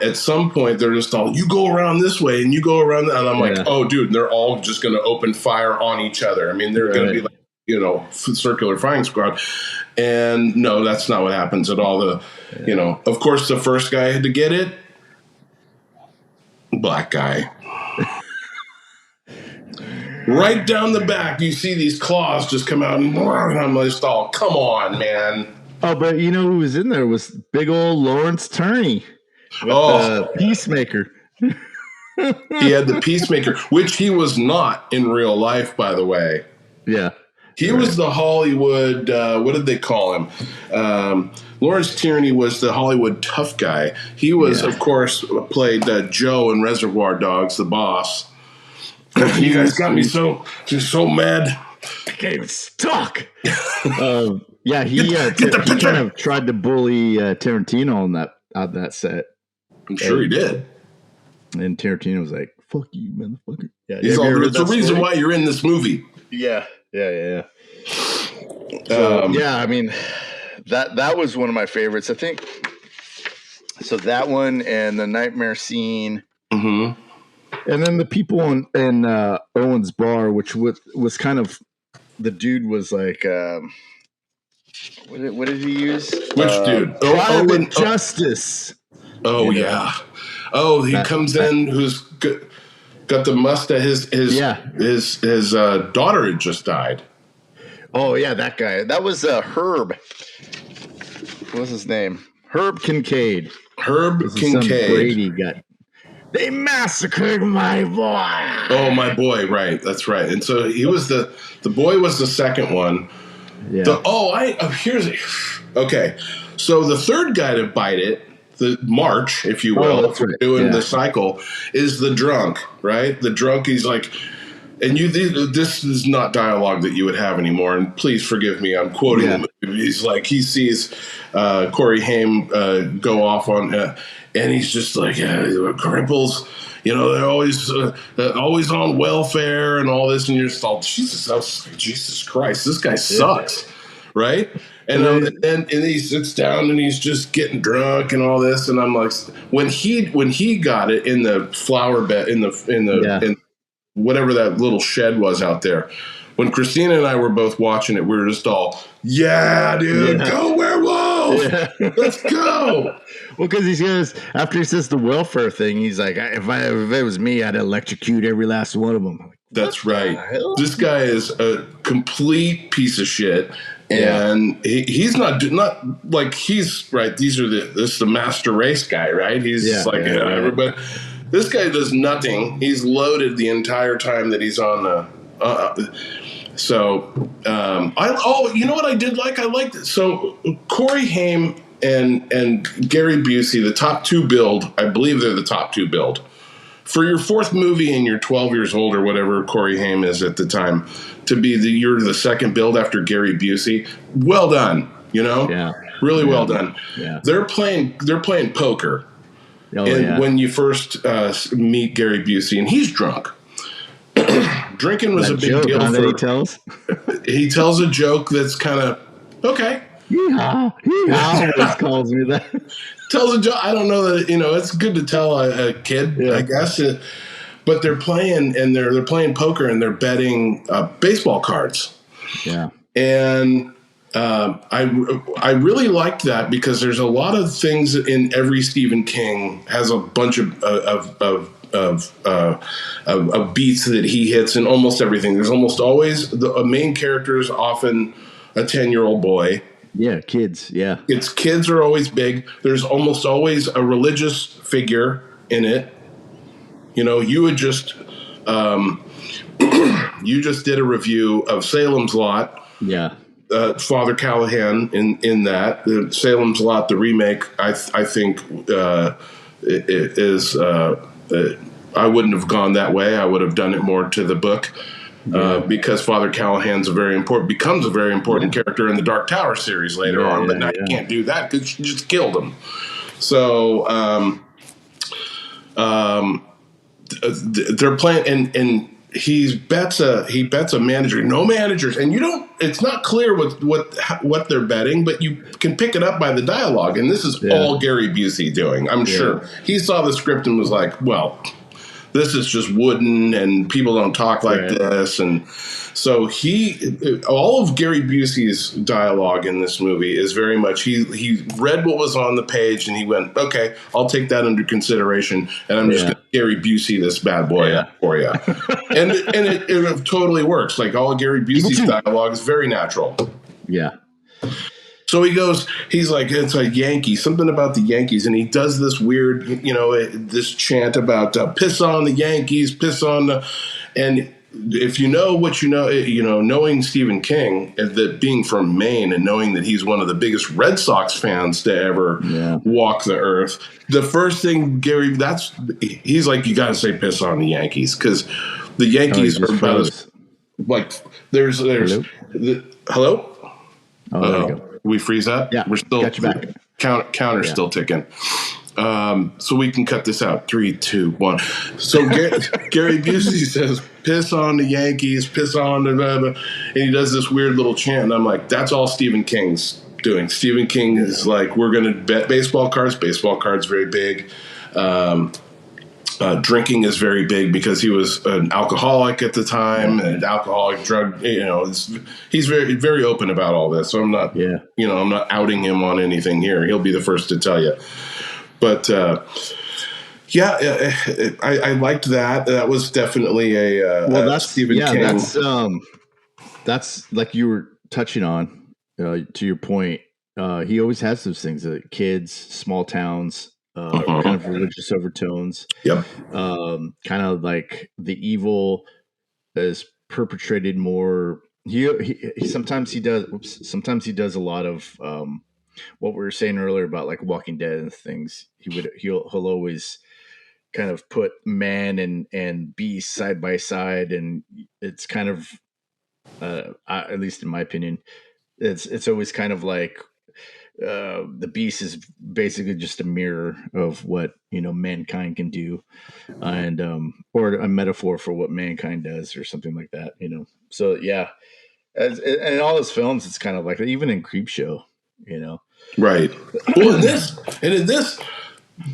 at some point they're just all, you go around this way and you go around that, and I'm like, oh, dude, they're all just going to open fire on each other. I mean, they're going to be like, circular firing squad. And no, that's not what happens at all. Of course, the first guy had to get it. Black guy. Right down the back, you see these claws just come out, and I'm just all, come on, man. Oh, but you know who was in there was big old Lawrence Turney with Peacemaker. He had the Peacemaker, which he was not in real life, by the way. Yeah. He was the Hollywood, what did they call him? Lawrence Tierney was the Hollywood tough guy. He was, of course, played Joe in Reservoir Dogs, the boss. You guys got me so mad. I can't even talk. Yeah, he kind of tried to bully Tarantino on that set. I'm sure he did. And Tarantino was like, "Fuck you, motherfucker." Yeah, he's all, it's the reason why you're in this movie. Yeah. So, I mean, that was one of my favorites, I think. So that one and the nightmare scene, and then the people in Owen's bar, which was kind of, the dude was like, what did he use? Which dude? Owen Justice. Oh yeah. Oh, he comes in who's got the mustache. His daughter had just died. Oh yeah, that guy. That was Herb. What was his name? Herb Kincaid. Brady got. They massacred my boy. Oh, my boy, right? That's right. And so he was the boy was the second one. Yeah. Okay. So the third guy to bite it, the March, if you will, doing the cycle, is the drunk, right? The drunk, he's like, and this is not dialogue that you would have anymore, and please forgive me, I'm quoting him. He's like, he sees Corey Haim go off on, and he's just like, cripples, they're always on welfare and all this, and you're just all, Jesus Christ, this guy sucks, right? And then he sits down and he's just getting drunk and all this, and I'm like, when he got it in the flower bed in whatever that little shed was out there, when Christina and I were both watching it, we were just all, go werewolf, let's go. Well, because he says, after he says the welfare thing, he's like, if it was me, I'd electrocute every last one of them. Like, that's right. This guy is a complete piece of shit. And he's not like, he's right. This is the master race guy, right? He's everybody. This guy does nothing. He's loaded the entire time that he's on the. You know what I did like? I liked it. So Corey Haim and Gary Busey, the top two build. I believe they're the top two build. For your fourth movie and you're 12 years old or whatever Corey Haim is at the time, to be you're the second build after Gary Busey. Well done, really well done. Yeah. They're playing poker. when you first meet Gary Busey, and he's drunk. Drinking was a big deal for he tells. He tells a joke that's kind of okay. He always calls me that. Tells a joke. I don't know that it's good to tell a kid, I guess. But they're playing and they're playing poker and they're betting baseball cards. Yeah, and I really liked that because there's a lot of things in every Stephen King has a bunch of beats that he hits in almost everything. There's almost always the main character is often a 10-year-old boy. Yeah, kids. Yeah, Kids are always big. There's almost always a religious figure in it. You would just you just did a review of Salem's Lot. Yeah. Father Callahan in that Salem's Lot, the remake, I think is I wouldn't have gone that way. I would have done it more to the book because Father Callahan's becomes a very important character in the Dark Tower series later on. But now you can't do that because she just killed him. So they're playing and. He bets a manager. No managers, and it's not clear what they're betting, but you can pick it up by the dialogue. And this is all Gary Busey doing. I'm sure he saw the script and was like, "Well, this is just wooden, and people don't talk like this." And so all of Gary Busey's dialogue in this movie is very much he read what was on the page and he went, "Okay, I'll take that under consideration, and I'm just going to Gary Busey this bad boy for you." and it totally works. Like all of Gary Busey's dialogue is very natural. Yeah. So he's like, it's a Yankee, something about the Yankees. And he does this weird, this chant about piss on the Yankees, piss on the, and if you know what knowing Stephen King, that being from Maine and knowing that he's one of the biggest Red Sox fans to ever walk the earth, the first thing he's like, you got to say piss on the Yankees because the Yankees are about as like there's hello. Oh, there you go. We freeze up. Yeah, we're still got you back. Counter's still ticking. So we can cut this out. 3, 2, 1. So Gary Busey says, piss on the Yankees, piss on the blah, blah, and he does this weird little chant. And I'm like, that's all Stephen King's doing. Stephen King is like, we're going to bet baseball cards. Baseball cards very big. Drinking is very big because he was an alcoholic at the time, and alcoholic drug. He's very, very open about all this. So I'm not, I'm not outing him on anything here. He'll be the first to tell you. But I liked that. That was definitely that's Stephen King. That's like you were touching on. To your point, he always has those things: kids, small towns. Kind of religious overtones. Yep. Kind of like the evil is perpetrated more. He sometimes he does. Sometimes he does a lot of what we were saying earlier about like Walking Dead and things. He'll always kind of put man and beast side by side, and it's kind of at least in my opinion, it's always kind of like. The beast is basically just a mirror of what mankind can do, and or a metaphor for what mankind does, or something like that. So and in all his films, it's kind of like even in Creepshow, right. Well, in this,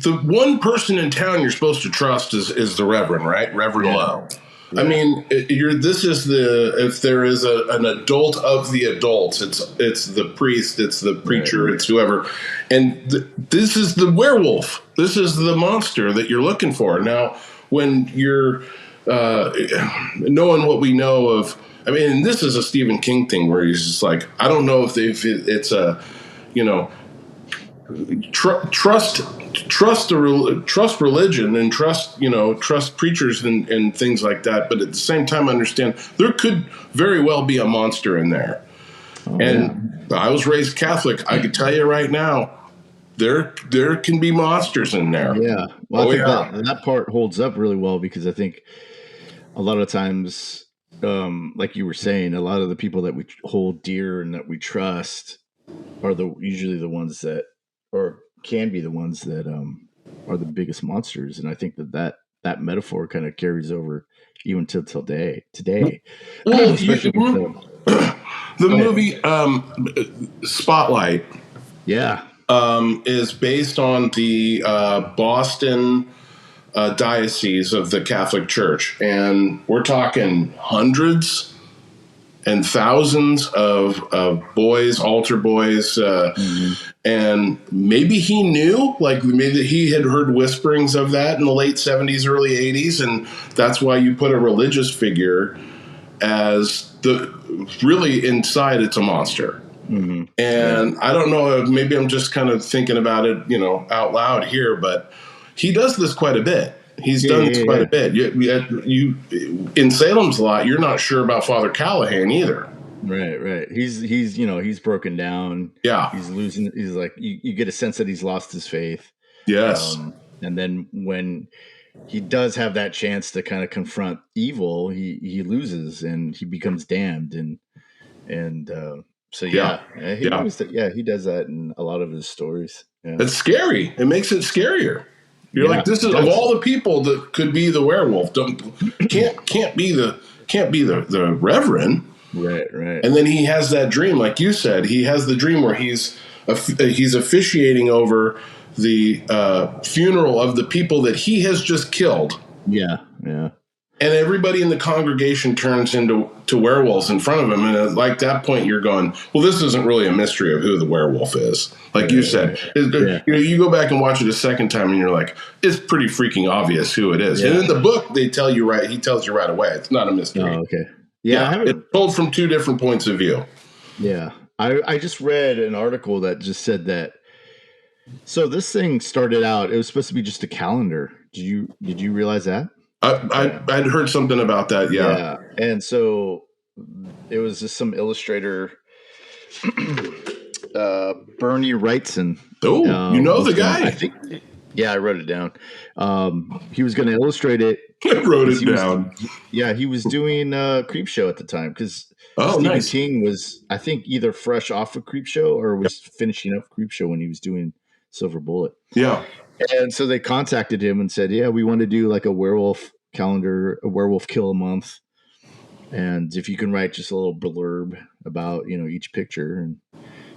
the one person in town you're supposed to trust is the Reverend, right? Reverend Lowe. Yeah. I mean, if there is an adult of the adults, it's the priest, it's the preacher, it's whoever, and this is the werewolf. This is the monster that you're looking for. Now, when you're knowing what we know of, I mean, this is a Stephen King thing where he's just like, I don't know if it's a, trust religion and trust preachers and things like that, but at the same time understand there could very well be a monster in there. I was raised Catholic. I could tell you right now, there can be monsters in there. Yeah. Well, I think that part holds up really well because I think a lot of times, like you were saying, a lot of the people that we hold dear and that we trust are usually the ones that, or can be the ones that the biggest monsters, and I think that metaphor kind of carries over even till today. Well, Especially with the movie Spotlight, yeah, is based on the Boston diocese of the Catholic Church, and we're talking hundreds and thousands of boys, altar boys, and maybe he knew, like maybe he had heard whisperings of that in the late 70s, early 80s, and that's why you put a religious figure as really inside it's a monster. Mm-hmm. And I don't know, maybe I'm just kind of thinking about it, out loud here, but he does this quite a bit. He's done this quite a bit. You in Salem's Lot, you're not sure about Father Callahan either. Right. He's broken down. Yeah. He's losing. He's like, you get a sense that he's lost his faith. Yes. And then when he does have that chance to kind of confront evil, he loses and he becomes damned. He does that in a lot of his stories. Yeah. It's scary. It makes it scarier. You're like, this is of all the people that could be the werewolf. Can't be the Reverend. Right. And then he has that dream, like you said. He has the dream where he's officiating over the funeral of the people that he has just killed. Yeah. And everybody in the congregation turns into werewolves in front of him. And at like that point, you're going, well, this isn't really a mystery of who the werewolf is. Like you said, you go back and watch it a second time and you're like, it's pretty freaking obvious who it is. Yeah. And in the book, he tells you right away. It's not a mystery. Oh, okay. Yeah. It's told from two different points of view. Yeah. I just read an article that just said that. So this thing started out, it was supposed to be just a calendar. Did you realize that? I'd heard something about that, yeah. And so it was just some illustrator, Bernie Wrightson. Oh, the guy? I wrote it down. He was going to illustrate it. I wrote it down. He was doing Creepshow at the time because Stephen King was, I think, either fresh off of Creepshow or was finishing up Creepshow when he was doing Silver Bullet. Yeah. And so they contacted him and said, we want to do like a werewolf calendar, a werewolf kill a month. And if you can write just a little blurb about, each picture. And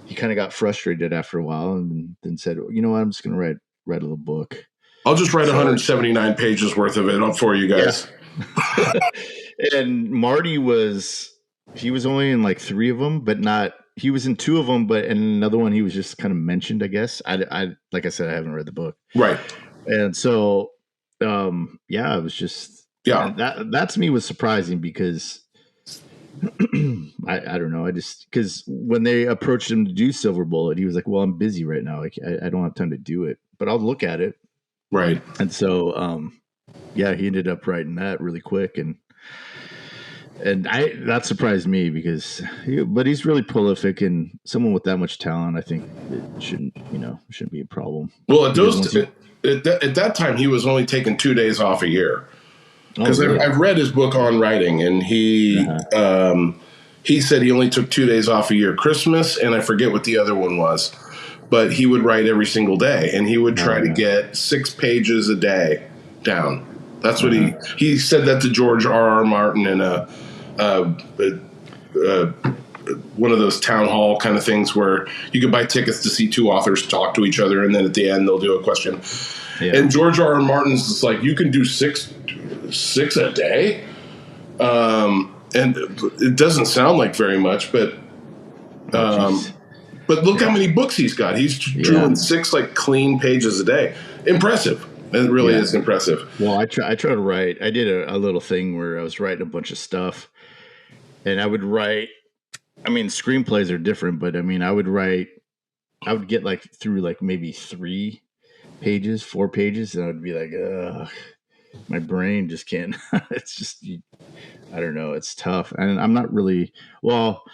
he kind of got frustrated after a while and then said, I'm just going to write a little book. I'll just write 179 pages worth of it for you guys. Yeah. And Marty he was only in like 3 of them, but not, he was in 2 of them, but in another one, he was just kind of mentioned, I guess. I like I said, I haven't read the book. Right. And so, it was just, that to me was surprising because I don't know. Because when they approached him to do Silver Bullet, he was like, well, I'm busy right now. Like, I don't have time to do it, but I'll look at it. Right. And so, he ended up writing that really quick. And that surprised me because but he's really prolific, and someone with that much talent, I think it shouldn't be a problem. Well, at that time, he was only taking 2 days off a year. Because I've read his book on writing, and he said he only took 2 days off a year, Christmas, and I forget what the other one was. But he would write every single day, and he would try to get 6 pages a day down. That's what he said that to George R.R. Martin in one of those town hall kind of things where you could buy tickets to see 2 authors talk to each other, and then at the end they'll do a question. Yeah. And George R.R. Martin's just like, you can do six a day, and it doesn't sound like very much, but look how many books he's got. He's drawing 6 like clean pages a day. Impressive. It really is impressive. Well, I try to write. I did a little thing where I was writing a bunch of stuff, and I would write. I mean, screenplays are different, but I mean, I would get like through like maybe 3 pages, 4 pages, and I would be like, ugh, my brain just can't. It's just, I don't know. It's tough, and I'm not really. Well,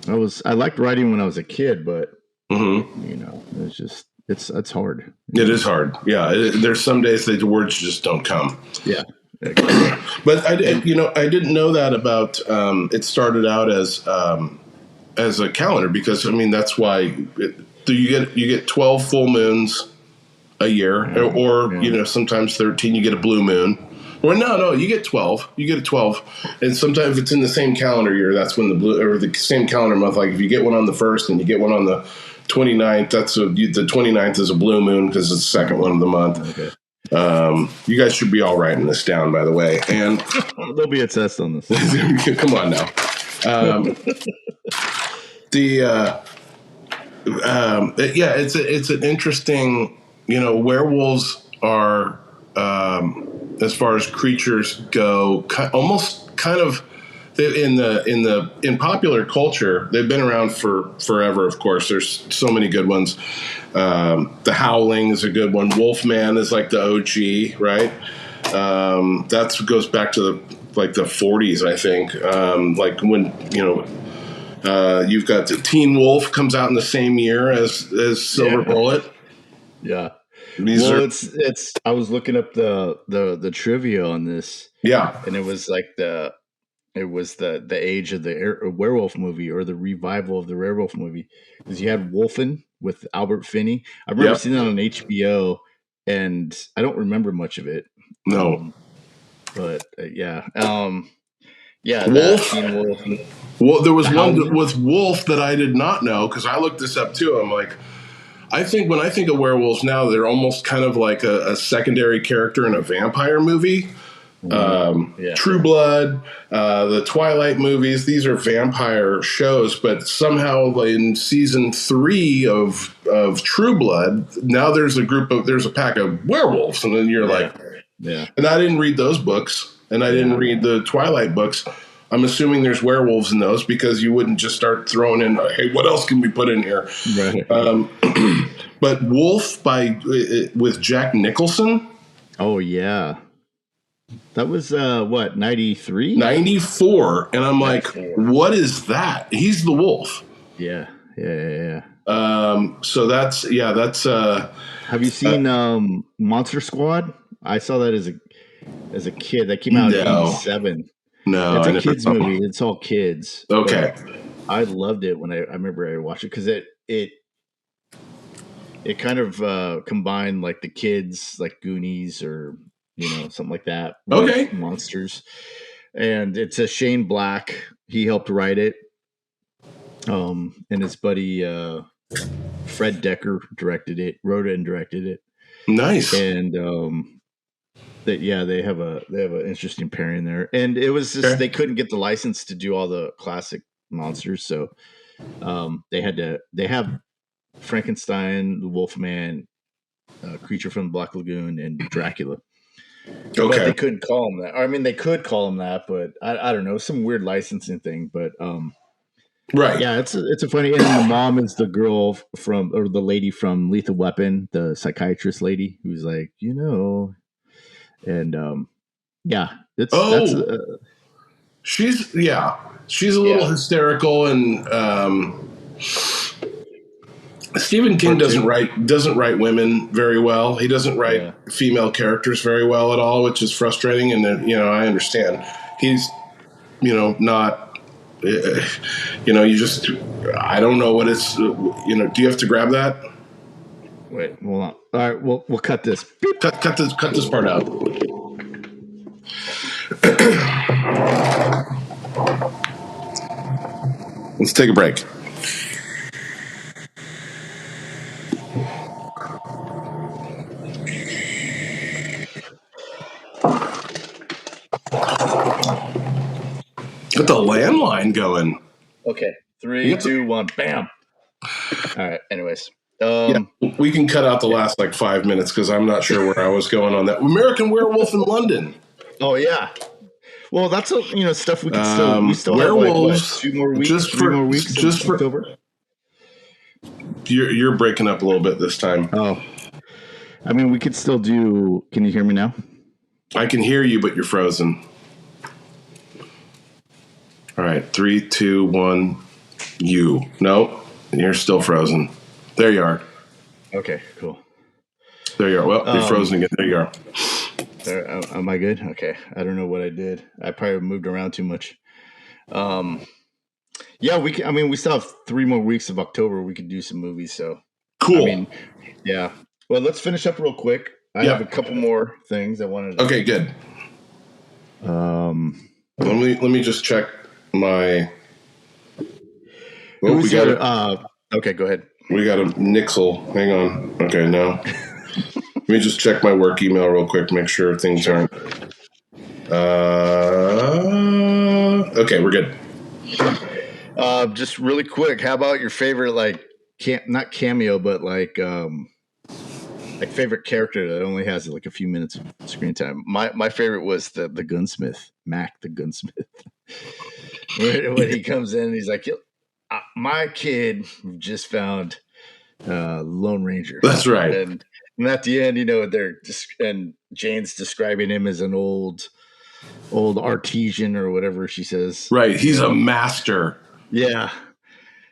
I liked writing when I was a kid, but it's just. It's hard. It is hard. Yeah. There's some days that the words just don't come. Yeah. But I didn't know that about, it started out as a calendar because, I mean, that's why you get 12 full moons a year, or sometimes 13. You get a blue moon. Or no, you get 12. You get a 12, and sometimes it's in the same calendar year. That's when the same calendar month. Like if you get one on the 1st and you get one on the 29th, the 29th is a blue moon because it's the second one of the month. Okay. You guys should be all writing this down, by the way. And there'll be a test on this. Come on now. It's an interesting. Werewolves are, as far as creatures go, almost kind of in popular culture. They've been around for forever. Of course, there's so many good ones. The Howling is a good one. Wolfman is like the OG, right? That goes back to the 40s, I think. Like when you've got the Teen Wolf comes out in the same year as Silver Bullet. Yeah. It's. I was looking up the trivia on this. Yeah, and it was like the age of the werewolf movie, or the revival of the werewolf movie, because you had Wolfen with Albert Finney. I remember seeing that on HBO, and I don't remember much of it. No, but yeah, Wolf. Well, there was one with Wolf that I did not know, because I looked this up too. I'm like, when I think of werewolves now, they're almost kind of like a secondary character in a vampire movie. True Blood, the Twilight movies, these are vampire shows, but somehow in season 3 of True Blood, now there's a pack of werewolves, and then you're like, and I didn't read those books, and I didn't read the Twilight books. I'm assuming there's werewolves in those, because you wouldn't just start throwing in, hey, what else can we put in here? Right. But Wolf with Jack Nicholson. Oh yeah. That was 93? 94, and I'm 94. Like, what is that? He's the wolf. Yeah. So that's. Have you seen Monster Squad? I saw that as a kid. That came out in 87. No, it's a kids movie. It's all kids. Okay. I loved it when I remember I watched it, because it kind of combined like the kids, like Goonies or something like that. Okay. Monsters. And it's a Shane Black. He helped write it. And his buddy Fred Decker wrote it and directed it. Nice. And they have an interesting pairing there. And it was just they couldn't get the license to do all the classic monsters, so they have Frankenstein, the Wolfman, Creature from the Black Lagoon, and Dracula. Okay. But they couldn't call him that. I mean, they could call him that, but I don't know, some weird licensing thing. But right, yeah, it's a funny. And the mom is the girl the lady from Lethal Weapon, the psychiatrist lady, who's like, and she's a little hysterical, and Stephen King doesn't write women very well. He doesn't write female characters very well at all, which is frustrating. And I understand. He's not. You just. I don't know what it's. Do you have to grab that? Wait, hold on. All right, we'll cut this. Cut this part out. Let's take a break. Get the landline going. Okay. 3, 2, 1, bam. All right. Anyways. We can cut out the last 5 minutes, because I'm not sure where I was going on that. American Werewolf in London. Oh yeah. Well, that's stuff we can still werewolves. Have 2 more weeks. 3 more weeks. Just for October. You're breaking up a little bit this time. Oh. I mean, we could still do. Can you hear me now? I can hear you, but you're frozen. All right, 3, 2, 1. No, you're still frozen. There you are. Okay, cool. There you are. Well, you're frozen again. There you are. Am I good? Okay. I don't know what I did. I probably moved around too much. Yeah, we can. I mean, we still have 3 more weeks of October. We could do some movies. So cool. I mean, yeah. Well, let's finish up real quick. I have a couple more things I wanted to. Okay, good. Let me just check my. Oh, we got okay, go ahead. We got a Nixel. Hang on. Okay, no. Let me just check my work email real quick, make sure things aren't. Okay, we're good. Just really quick, how about your favorite, like, not cameo, but like favorite character that only has like a few minutes of screen time? My favorite was the gunsmith, Mac the gunsmith. when he comes in, he's like, my kid just found Lone Ranger. That's right. And at the end, and Jane's describing him as an old artesian or whatever she says. Right. He's a master. Yeah.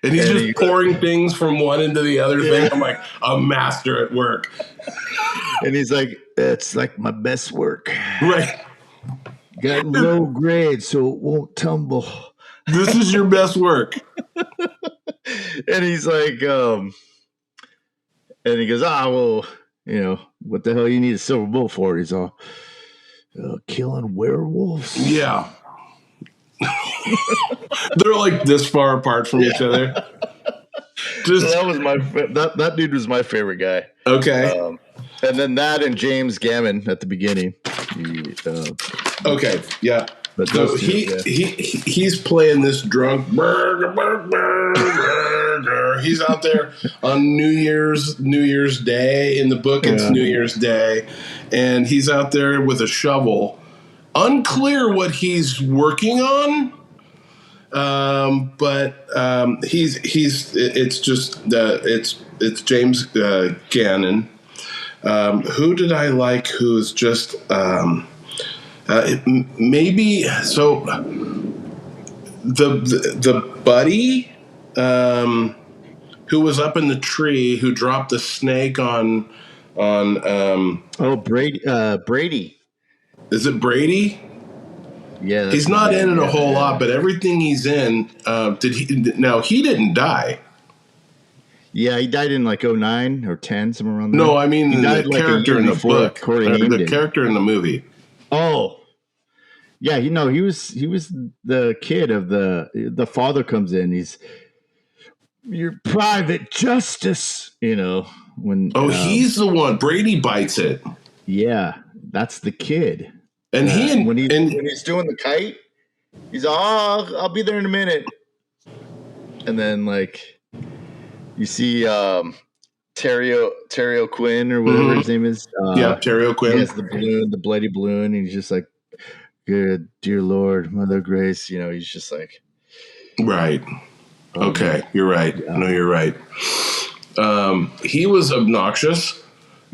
And he's just pouring things from one into the other thing. I'm like, a master at work. And he's like, it's like my best work. Right. Got low grade so it won't tumble. This is your best work. And he's like, and he goes, well, what the hell you need a silver bullet for? He's all, killing werewolves. Yeah. They're like this far apart from each other. So that was that dude was my favorite guy. Okay. And then that and James Gammon at the beginning. Okay. Yeah. But so he's playing this drunk. He's out there on New Year's Day. In the book, it's New Year's Day, and he's out there with a shovel. Unclear what he's working on, but it's James Gannon. Who did I like? Who's just maybe so the buddy who was up in the tree who dropped the snake on Brady. Is it Brady? Yeah, he's not in it a whole lot, but everything he's in, he didn't die. Yeah, he died in like 09 or 10, somewhere around there. No, I mean the character in the book, the character in the movie. Oh, yeah, he was the kid of the father comes in. He's your private justice, when. Oh, he's the one. Brady bites it. Yeah, that's the kid. And when he's doing the kite, he's I'll be there in a minute. And then like you see Terry Quinn or whatever his name is. Terry Quinn. He has the balloon, the bloody balloon, and he's just like, good dear Lord, Mother Grace. He's just like, right. Okay, you're right. Yeah. No, you're right. He was obnoxious.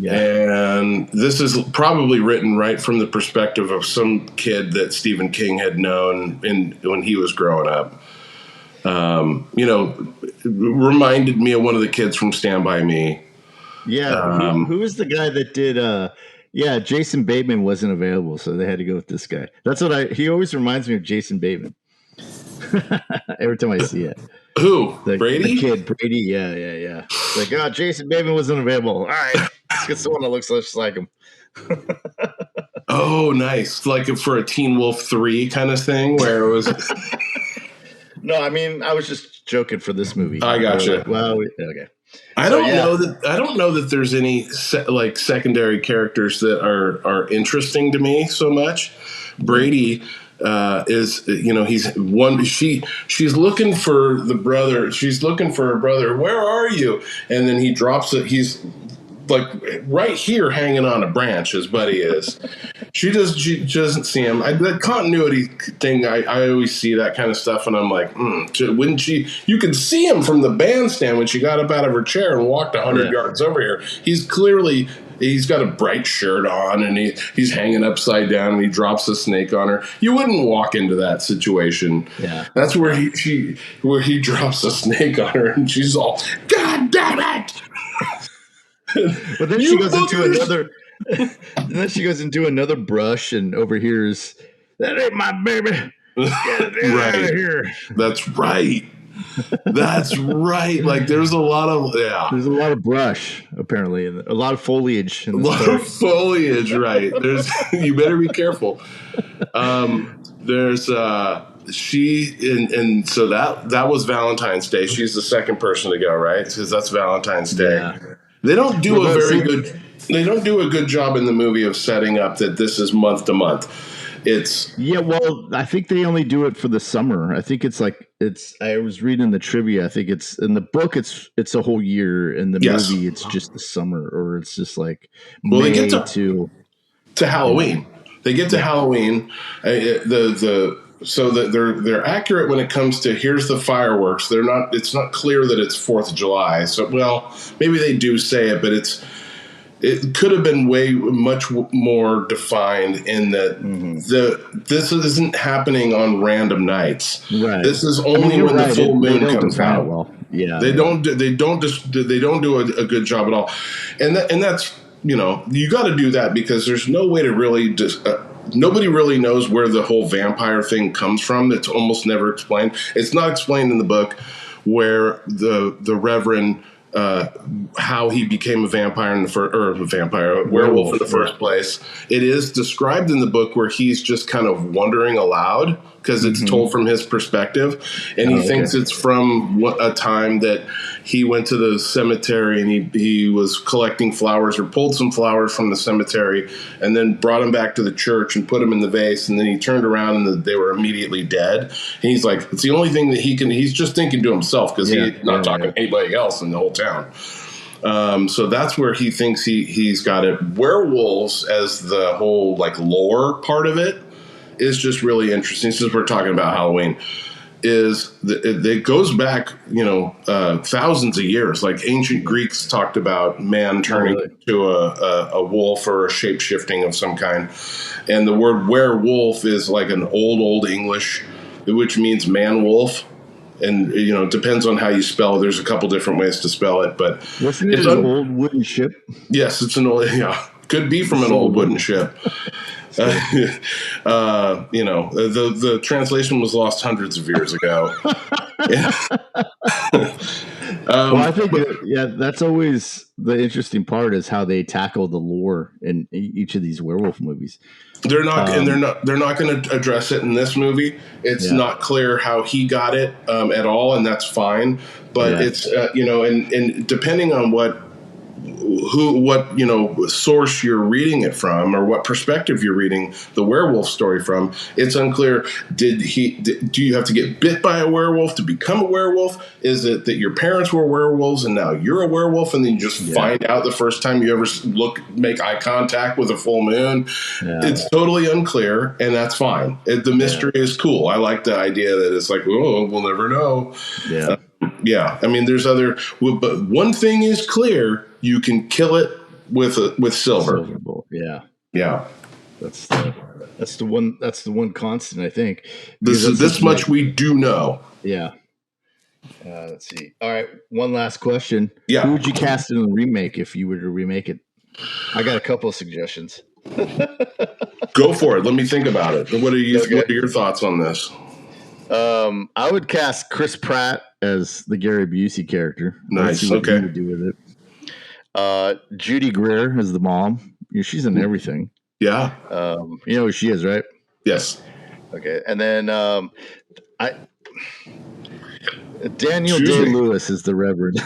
Yeah. And this is probably written right from the perspective of some kid that Stephen King had known when he was growing up. Reminded me of one of the kids from Stand By Me. Yeah. Who was the guy that did? Jason Bateman wasn't available, so they had to go with this guy. That's what he always reminds me of Jason Bateman. Every time I see it. Who? Brady? The kid, Brady. Yeah. It's like, Jason Bateman wasn't available. All right, let's get someone that looks just like him. Oh, nice. Like for a Teen Wolf 3 kind of thing where it was. No, I mean, I was just joking for this movie. I gotcha. Like, well, okay. I don't know that there's any secondary characters that are interesting to me so much. Brady is he's one. She's looking for the brother. She's looking for her brother. Where are you? And then he drops it. He's like right here, hanging on a branch. His buddy is. She doesn't see him. That continuity thing. I always see that kind of stuff, and I'm like, wouldn't she? You could see him from the bandstand when she got up out of her chair and walked 100 yards over here. He's got a bright shirt on, and he's hanging upside down, and he drops a snake on her. You wouldn't walk into that situation. Yeah, that's where he drops a snake on her, and she's all, God damn it! But then she goes into another. And then she goes into another brush and overhears, that ain't my baby. Get out of here. That's right. That's right. Like there's a lot of There's a lot of brush apparently, and a lot of foliage. A lot of foliage, right? There's you better be careful. There's and so that was Valentine's Day. She's the second person to go, right? Because that's Valentine's Day. Yeah. They don't do They don't do a good job in the movie of setting up that this is month to month. Well, I think they only do it for the summer. I think it's I was reading the trivia. I think it's in the book. It's a whole year. In the movie, it's just the summer, or it's just like they get to Halloween. They get to Halloween. So that they're accurate when it comes to here's the fireworks. They're not. It's not clear that it's 4th of July. So maybe they do say it, but it could have been much more defined in that this isn't happening on random nights. Right. This is only when the full moon comes out. Well. Yeah. They don't do a good job at all, and that's you got to do that because there's no way to really nobody really knows where the whole vampire thing comes from. It's almost never explained. It's not explained in the book where the Reverend. How he became a vampire werewolf in the first place. It is described in the book where he's just kind of wondering aloud because it's told from his perspective, and he thinks it's from a time that he went to the cemetery and he was collecting flowers or pulled some flowers from the cemetery and then brought them back to the church and put them in the vase, and then he turned around and they were immediately dead. And he's like, it's the only thing that he's just thinking to himself because he's not talking to anybody else in the whole town. So that's where he thinks he's got it. Werewolves as the whole lore part of it is just really interesting. Since we're talking about Halloween, it goes back thousands of years. Like ancient Greeks talked about man turning into a wolf or a shape shifting of some kind, and the word werewolf is like an old English, which means man wolf. And it depends on how you spell it. There's a couple different ways to spell it, but wasn't it an old wooden ship? Yes, it's an old. Yeah, could be from an old wooden ship. The translation was lost hundreds of years ago. Well, I think that's always the interesting part is how they tackle the lore in each of these werewolf movies. They're not going to address it in this movie. It's not clear how he got it at all, and that's fine. But it's and depending on what source you're reading it from or what perspective you're reading the werewolf story from, it's unclear. Do you have to get bit by a werewolf to become a werewolf? Is it that your parents were werewolves and now you're a werewolf and then you just find out the first time you ever make eye contact with a full moon? It's totally unclear, and that's fine. The mystery is cool. I like the idea that it's like, oh, we'll never know. I mean, there's but one thing is clear: you can kill it with silver. Yeah. That's the one constant, I think. This much we do know. Yeah. Let's see. All right, one last question. Yeah. Who would you cast in the remake if you were to remake it? I got a couple of suggestions. Go for it. Let me think about it. What are your thoughts on this? I would cast Chris Pratt as the Gary Busey character. Nice. What he would do with it. Judy Greer as the mom. She's in everything. Yeah. You know who she is, right? Yes. Okay. And then Daniel Day-Lewis is the Reverend.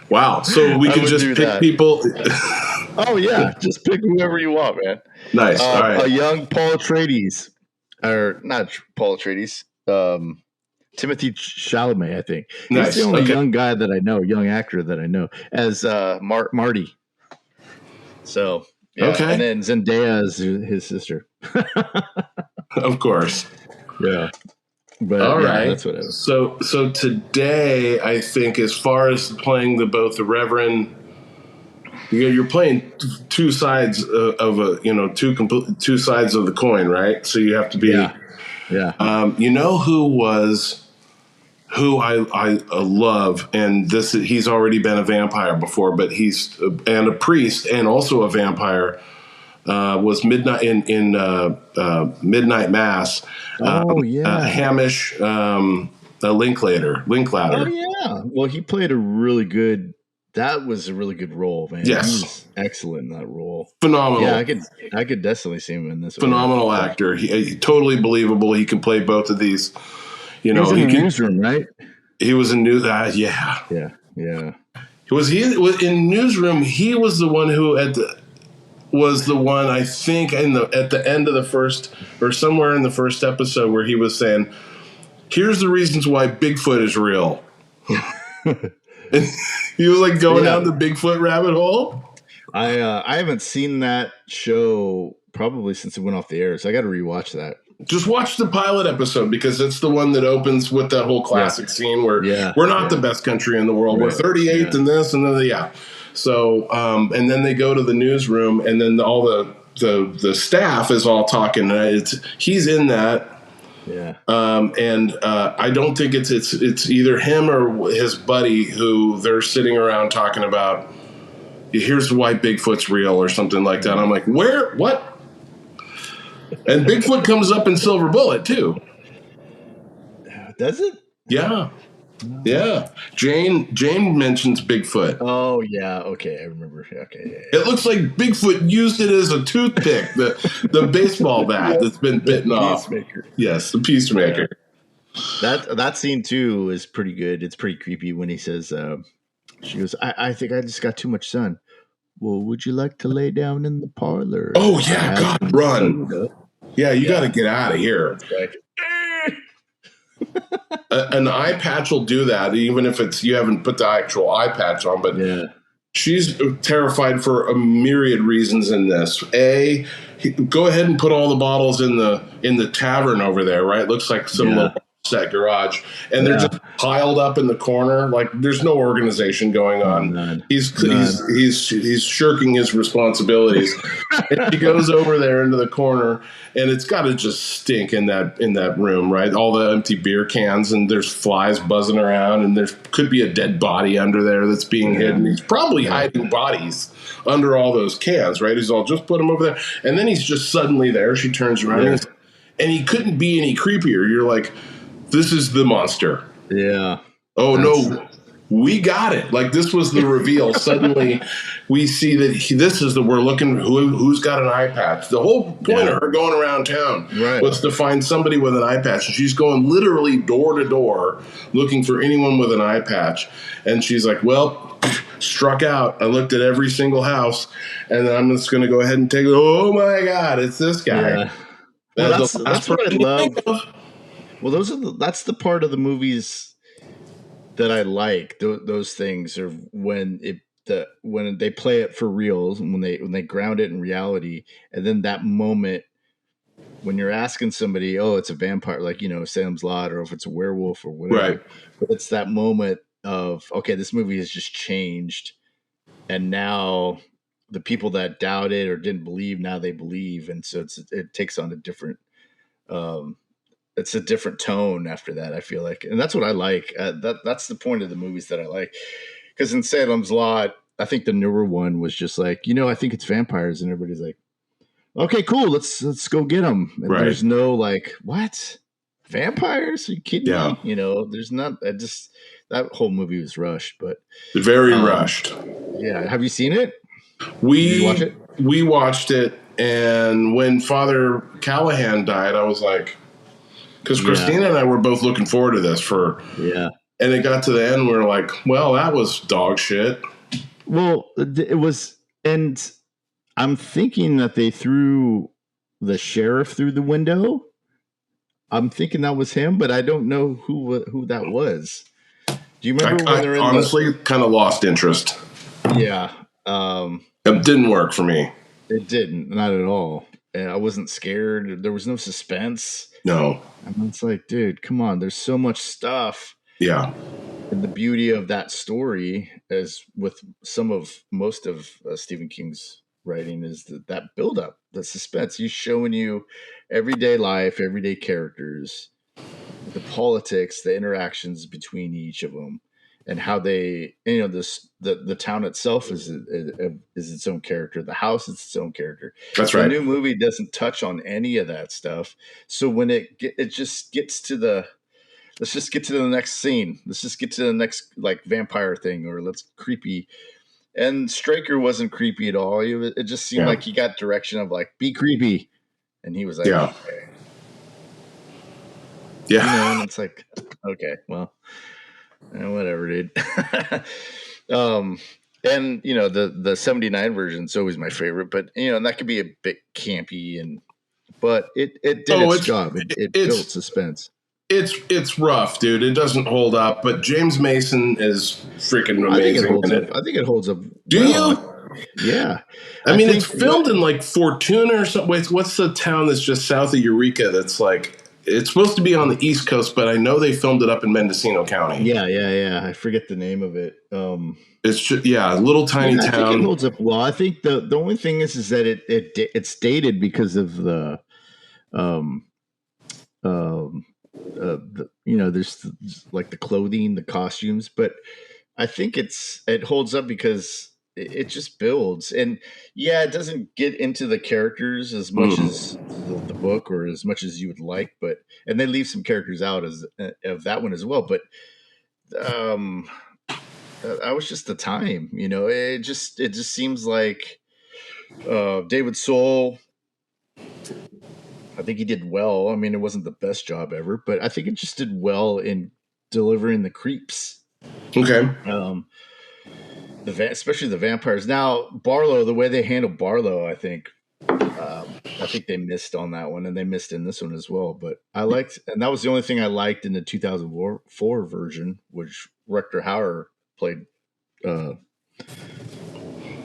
Wow. So we could just pick people. Oh, yeah. Just pick whoever you want, man. Nice. All right. A young Paul Atreides. Or not Paul Atreides. Timothy Chalamet, I think. Nice. He's the only young guy that I know, young actor that I know, as Marty. So, yeah. Okay. And then Zendaya is his sister. Of course. Yeah. But all right. That's what it was. So today, I think, as far as playing both the Reverend, you're playing two sides of two sides of the coin, right? So you have to be. Yeah. Who I love, and he's already been a vampire before, but he's a priest and also a vampire. was Midnight in Midnight Mass. Hamish Linklater. Oh yeah. Well, he played a really good. That was a really good role, man. Yes, he was excellent in that role. Phenomenal. Yeah, I could definitely see him in this. Phenomenal actor. He totally believable. He can play both of these. You know, he was in Newsroom, right? He was in yeah. Was in Newsroom? He was the one who was the one, I think, at the end of the first, or somewhere in the first episode, where he was saying, "Here's the reasons why Bigfoot is real." And he was like going down the Bigfoot rabbit hole. I haven't seen that show probably since it went off the air, so I got to rewatch that. Just watch the pilot episode, because it's the one that opens with that whole classic scene where we're not the best country in the world. Right. We're 38th in this and then So and then they go to the newsroom, and then all the staff is all talking. He's in that. Yeah. And I don't think it's either him or his buddy who they're sitting around talking about. Here's why Bigfoot's real or something like that. I'm like, where? What? And Bigfoot comes up in Silver Bullet too. Does it? Yeah. Yeah. Jane mentions Bigfoot. Oh yeah. Okay. I remember. Okay. Yeah. It looks like Bigfoot used it as a toothpick, the baseball bat that's been bitten off. Yes. The Peacemaker. Yeah. That scene too is pretty good. It's pretty creepy when he says, she goes, I think I just got too much sun. Well, would you like to lay down in the parlor? Oh yeah. God, run. Yeah. You got to get out of here. An eye patch will do that, even if you haven't put the actual eye patch on. But she's terrified for a myriad reasons in this. Go ahead and put all the bottles in the tavern over there, right? Looks like some little set garage, and they're just piled up in the corner. Like there's no organization going on. He's shirking his responsibilities. And he goes over there into the corner, and it's got to just stink in that room, right? All the empty beer cans, and there's flies buzzing around, and there could be a dead body under there that's being hidden. He's probably hiding bodies under all those cans, right? He's all, just put them over there, and then he's just suddenly there. She turns around, and he couldn't be any creepier. You're like, this is the monster. Yeah. Oh, no. We got it. Like, this was the reveal. Suddenly, we see that we're looking, who's got an eye patch. The whole point of her going around town was to find somebody with an eye patch. And she's going literally door to door looking for anyone with an eye patch. And she's like, well, struck out. I looked at every single house, and then I'm just going to go ahead and take it. Oh, my God, it's this guy. Yeah. Well, that's what I love. Well, that's the part of the movies that I like. Those things are when they play it for real, when they ground it in reality, and then that moment when you're asking somebody, oh, it's a vampire, like, Salem's Lot, or if it's a werewolf or whatever. Right. But it's that moment of, okay, this movie has just changed, and now the people that doubted or didn't believe, now they believe, and so it takes on a different. It's a different tone after that, I feel like. And that's what I like. That's the point of the movies that I like. Because in Salem's Lot, I think the newer one was just like, I think it's vampires. And everybody's like, okay, cool. Let's go get them. And there's no like, what? Vampires? Are you kidding me? There's not, that whole movie was rushed. But very rushed. Yeah. Have you seen it? Did you watch it? We watched it. And when Father Callahan died, I was like, because Christina and I were both looking forward to this and it got to the end, we were like, well, that was dog shit. Well, it was, and I'm thinking that they threw the sheriff through the window. I'm thinking that was him, but I don't know who that was. Do you remember when they're in honestly kind of lost interest? Yeah. It didn't work for me. It didn't, not at all. And I wasn't scared. There was no suspense. No. And it's like, dude, come on. There's so much stuff. Yeah. And the beauty of that story, as with most of Stephen King's writing, is that buildup, the suspense. He's showing you everyday life, everyday characters, the politics, the interactions between each of them. and how they, the town itself is its own character. The house is its own character. That's right. The new movie doesn't touch on any of that stuff. So when it just gets to let's just get to the next scene. Let's just get to the next like vampire thing, or let's creepy. And Straker wasn't creepy at all. It just seemed like he got direction of like, be creepy, and he was like, okay. Yeah, and it's like, okay, well, whatever, dude. And the 79 version is always my favorite, but that could be a bit campy, but it did its job. It built suspense. It's rough, dude. It doesn't hold up, but James Mason is freaking amazing. I think it holds up. Do you? Yeah. I mean, it's filmed in like Fortuna or something. What's the town that's just south of Eureka? That's like, it's supposed to be on the East Coast, but I know they filmed it up in Mendocino County. Yeah. I forget the name of it. It's just, a little tiny town. I think it holds up well. I think the only thing is that it's dated because of the there's like the clothing, the costumes, but I think it holds up because it just builds, and it doesn't get into the characters as much as the book or as much as you would like, and they leave some characters out of that one as well. But that was just the time, it just seems like David Soul, I think he did well. I mean, it wasn't the best job ever, but I think it just did well in delivering the creeps. Okay. Especially the vampires. Now, Barlow, the way they handle Barlow, I think they missed on that one, and they missed in this one as well. But and that was the only thing I liked in the 2004 version, which Rutger Hauer played.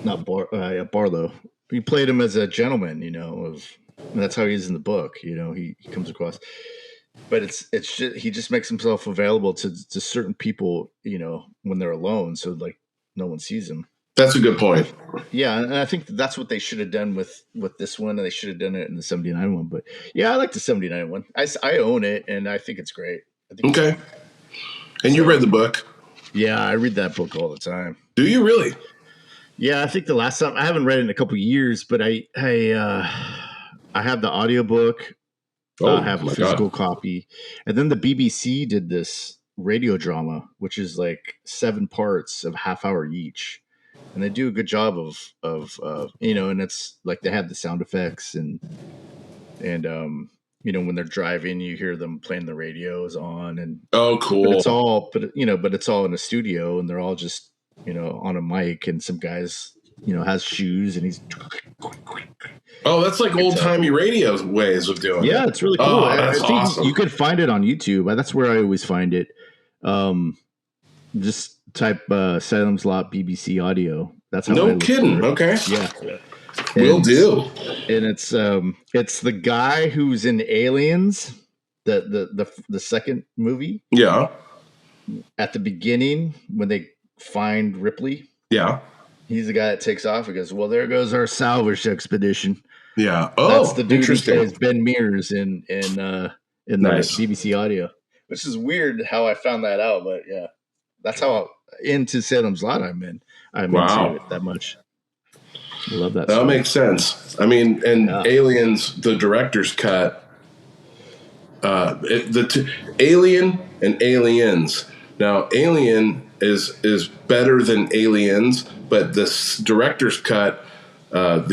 Not Barlow. He played him as a gentleman, and that's how he is in the book. He comes across, but it's just, he just makes himself available to certain people, when they're alone. So like no one sees him. That's a good point. Yeah. And I think that's what they should have done with this one. And they should have done it in the 79 one, but I like the 79 one. I own it and I think it's great. Okay. And you read the book? Yeah. I read that book all the time. Do you really? Yeah. I think the last time I haven't read it in a couple of years, but I have the audiobook. I have a physical copy. And then the BBC did this radio drama, which is like 7 parts of half hour each. And they do a good job of and it's like they have the sound effects and when they're driving, you hear them playing the radios on and cool. But it's all in a studio and they're all just, on a mic, and some guys, has shoes and he's that's like old-timey radio ways of doing it. Yeah, it's really cool. I think awesome. You could find it on YouTube. That's where I always find it. Just type Salem's Lot BBC audio. That's how. No kidding. Okay. Yeah. Will do. And it's the guy who's in Aliens, the second movie. Yeah. At the beginning when they find Ripley. Yeah. He's the guy that takes off and goes, well, there goes our salvage expedition. Yeah. That's the dude who plays Ben Mears in the BBC audio, which is weird how I found that out. But yeah, that's how into Salem's Lot I'm into it that much. I love that. That makes sense. I mean, and Aliens, the director's cut, Alien and Aliens. Now, Alien is better than Aliens, but this director's cut, if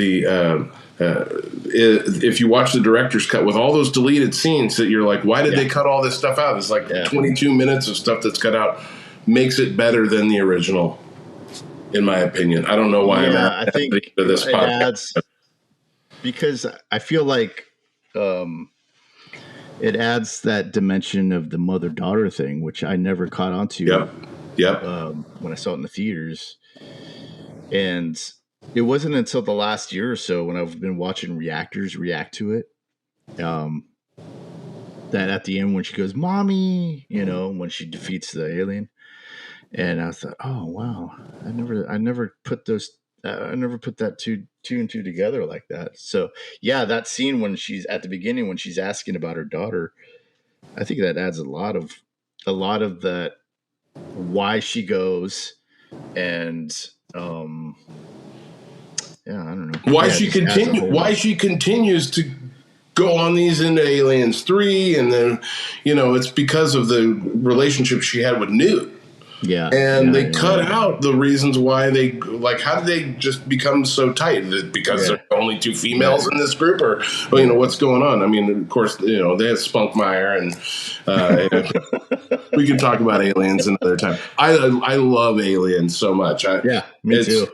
you watch the director's cut with all those deleted scenes, that you're like, why did they cut all this stuff out? It's like 22 minutes of stuff that's cut out, makes it better than the original, in my opinion. I don't know why I think this podcast. Because I feel like it adds that dimension of the mother-daughter thing, which I never caught on to. Yep. When I saw it in the theaters. And it wasn't until the last year or so when I've been watching reactors react to it, that at the end when she goes, "Mommy," when she defeats the alien, and I thought, "Oh wow, I never put that two and two together like that." So yeah, that scene when she's at the beginning when she's asking about her daughter, I think that adds a lot of that why she goes, and yeah, I don't know why she continues to go on these into Aliens 3, and then it's because of the relationship she had with Newt. Yeah. And they cut out the reasons why they, like, how did they just become so tight? Because there are only 2 females in this group, or, what's going on? I mean, of course, they have Spunkmeyer, and we can talk about Aliens another time. I love Aliens so much. Me too.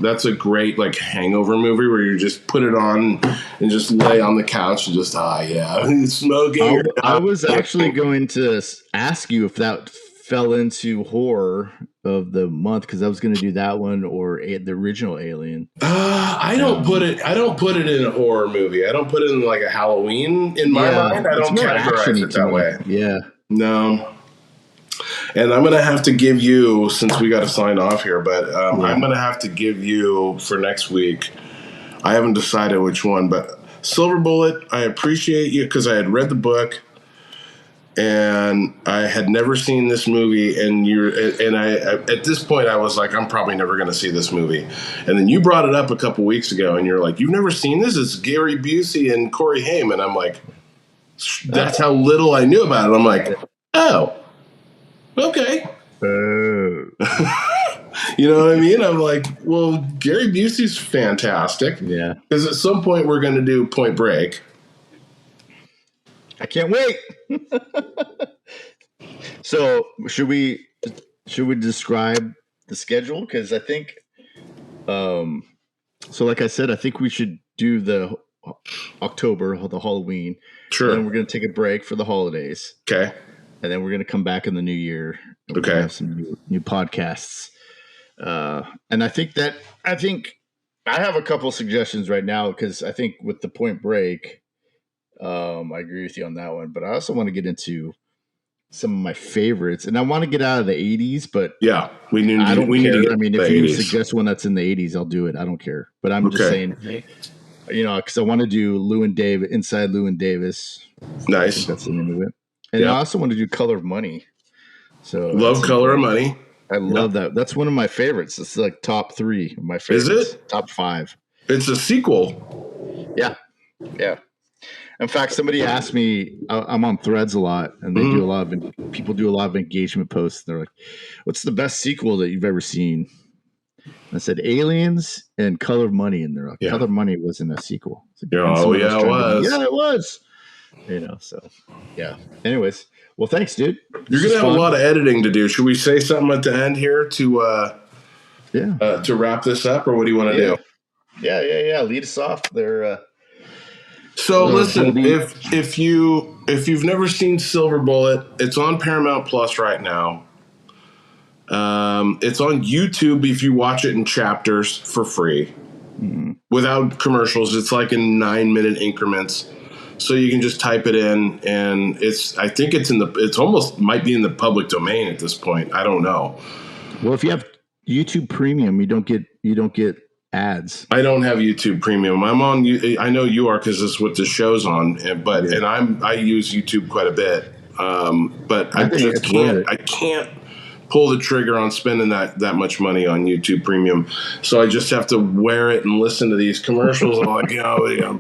That's a great, like, hangover movie where you just put it on and just lay on the couch and just, smoking. I was actually going to ask you if that fell into horror of the month, because I was going to do that one or the original Alien. I don't put it in a horror movie. I don't put it in like a Halloween in my mind. I don't categorize it that way. Yeah. No. And I'm going to have to give you, since we got to sign off here, but I'm going to have to give you for next week. I haven't decided which one, but Silver Bullet, I appreciate you because I had read the book. And I had never seen this movie, and I at this point I was like, I'm probably never going to see this movie. And then you brought it up a couple weeks ago, and you're like, you've never seen this? It's Gary Busey and Corey Haim. And I'm like, that's how little I knew about it. I'm like, oh, okay. You know what I mean? I'm like, well, Gary Busey's fantastic. Yeah. Because at some point we're going to do Point Break. I can't wait. So should we describe the schedule? Because I think, so like I said, I think we should do the October, the Halloween. Sure. And then we're going to take a break for the holidays. Okay. And then we're going to come back in the new year. And okay. Have some new podcasts. And I think I have a couple suggestions right now, because I think with the Point Break, I agree with you on that one, but I also want to get into some of my favorites, and I want to get out of the 80s, but yeah, we need to get I mean, if you 80s. suggest one that's in the 80s, I'll do it. I don't care, but I'm just saying, because I want to do Inside Llewyn Davis. Nice. That's the name of it. And I also want to do Color of Money. So love Color of Money. I love that. That's one of my favorites. It's like top 3 of my favorites. Is it? Top 5. It's a sequel. Yeah. Yeah. In fact, somebody asked me, I'm on Threads a lot, and they do people do a lot of engagement posts. They're like, what's the best sequel that you've ever seen? And I said, Aliens and Color of Money. And they're like, Color of Money wasn't a sequel. It was. Yeah, it was. So, yeah. Anyways, well, thanks, dude. You're going to have a lot of editing to do. Should we say something at the end here to wrap this up, or what do you want to do? Yeah. Lead us off there. So listen, if you've never seen Silver Bullet, it's on Paramount Plus right now. It's on YouTube if you watch it in chapters for free, without commercials. It's like in 9-minute increments, so you can just type it in, and I think it's almost might be in the public domain at this point. I don't know. Well, if you have YouTube Premium, you don't get ads. I don't have YouTube Premium. I'm on. I know you are, because this is what the show's on. And I use YouTube quite a bit. But I just can't. I can't pull the trigger on spending that much money on YouTube Premium. So I just have to wear it and listen to these commercials. I'm like,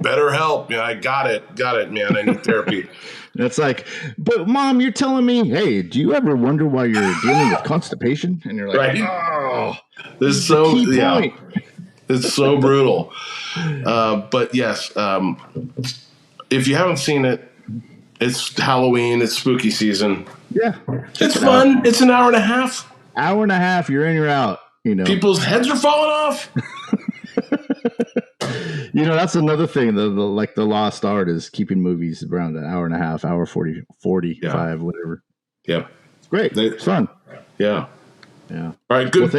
better help. I got it, man. I need therapy. It's like, but Mom, you're telling me, hey, do you ever wonder why you're dealing with constipation? And you're like, oh, this is so point. It's so brutal. But yes, if you haven't seen it, it's Halloween. It's spooky season. Yeah. It's fun. It's an hour and a half. Hour and a half. You're in, you're out. People's heads are falling off. That's another thing. The lost art is keeping movies around an hour and a half, hour 45, whatever. Yeah. It's great. It's fun. Yeah. Yeah. All right. Good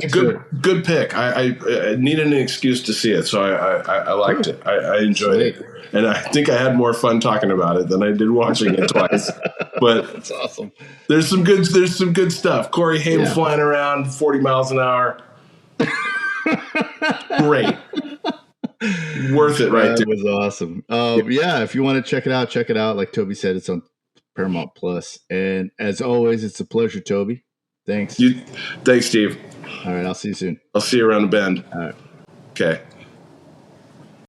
pick. I needed an excuse to see it, so I liked it. I enjoyed it, and I think I had more fun talking about it than I did watching it twice. But that's awesome. There's some good stuff. Corey Haim flying around 40 miles an hour. Great. Worth it, right? That was awesome. If you want to check it out. Like Toby said, it's on Paramount Plus. And as always, it's a pleasure, Toby. Thanks. Thanks, Steve. All right. I'll see you soon. I'll see you around the bend. All right. Okay.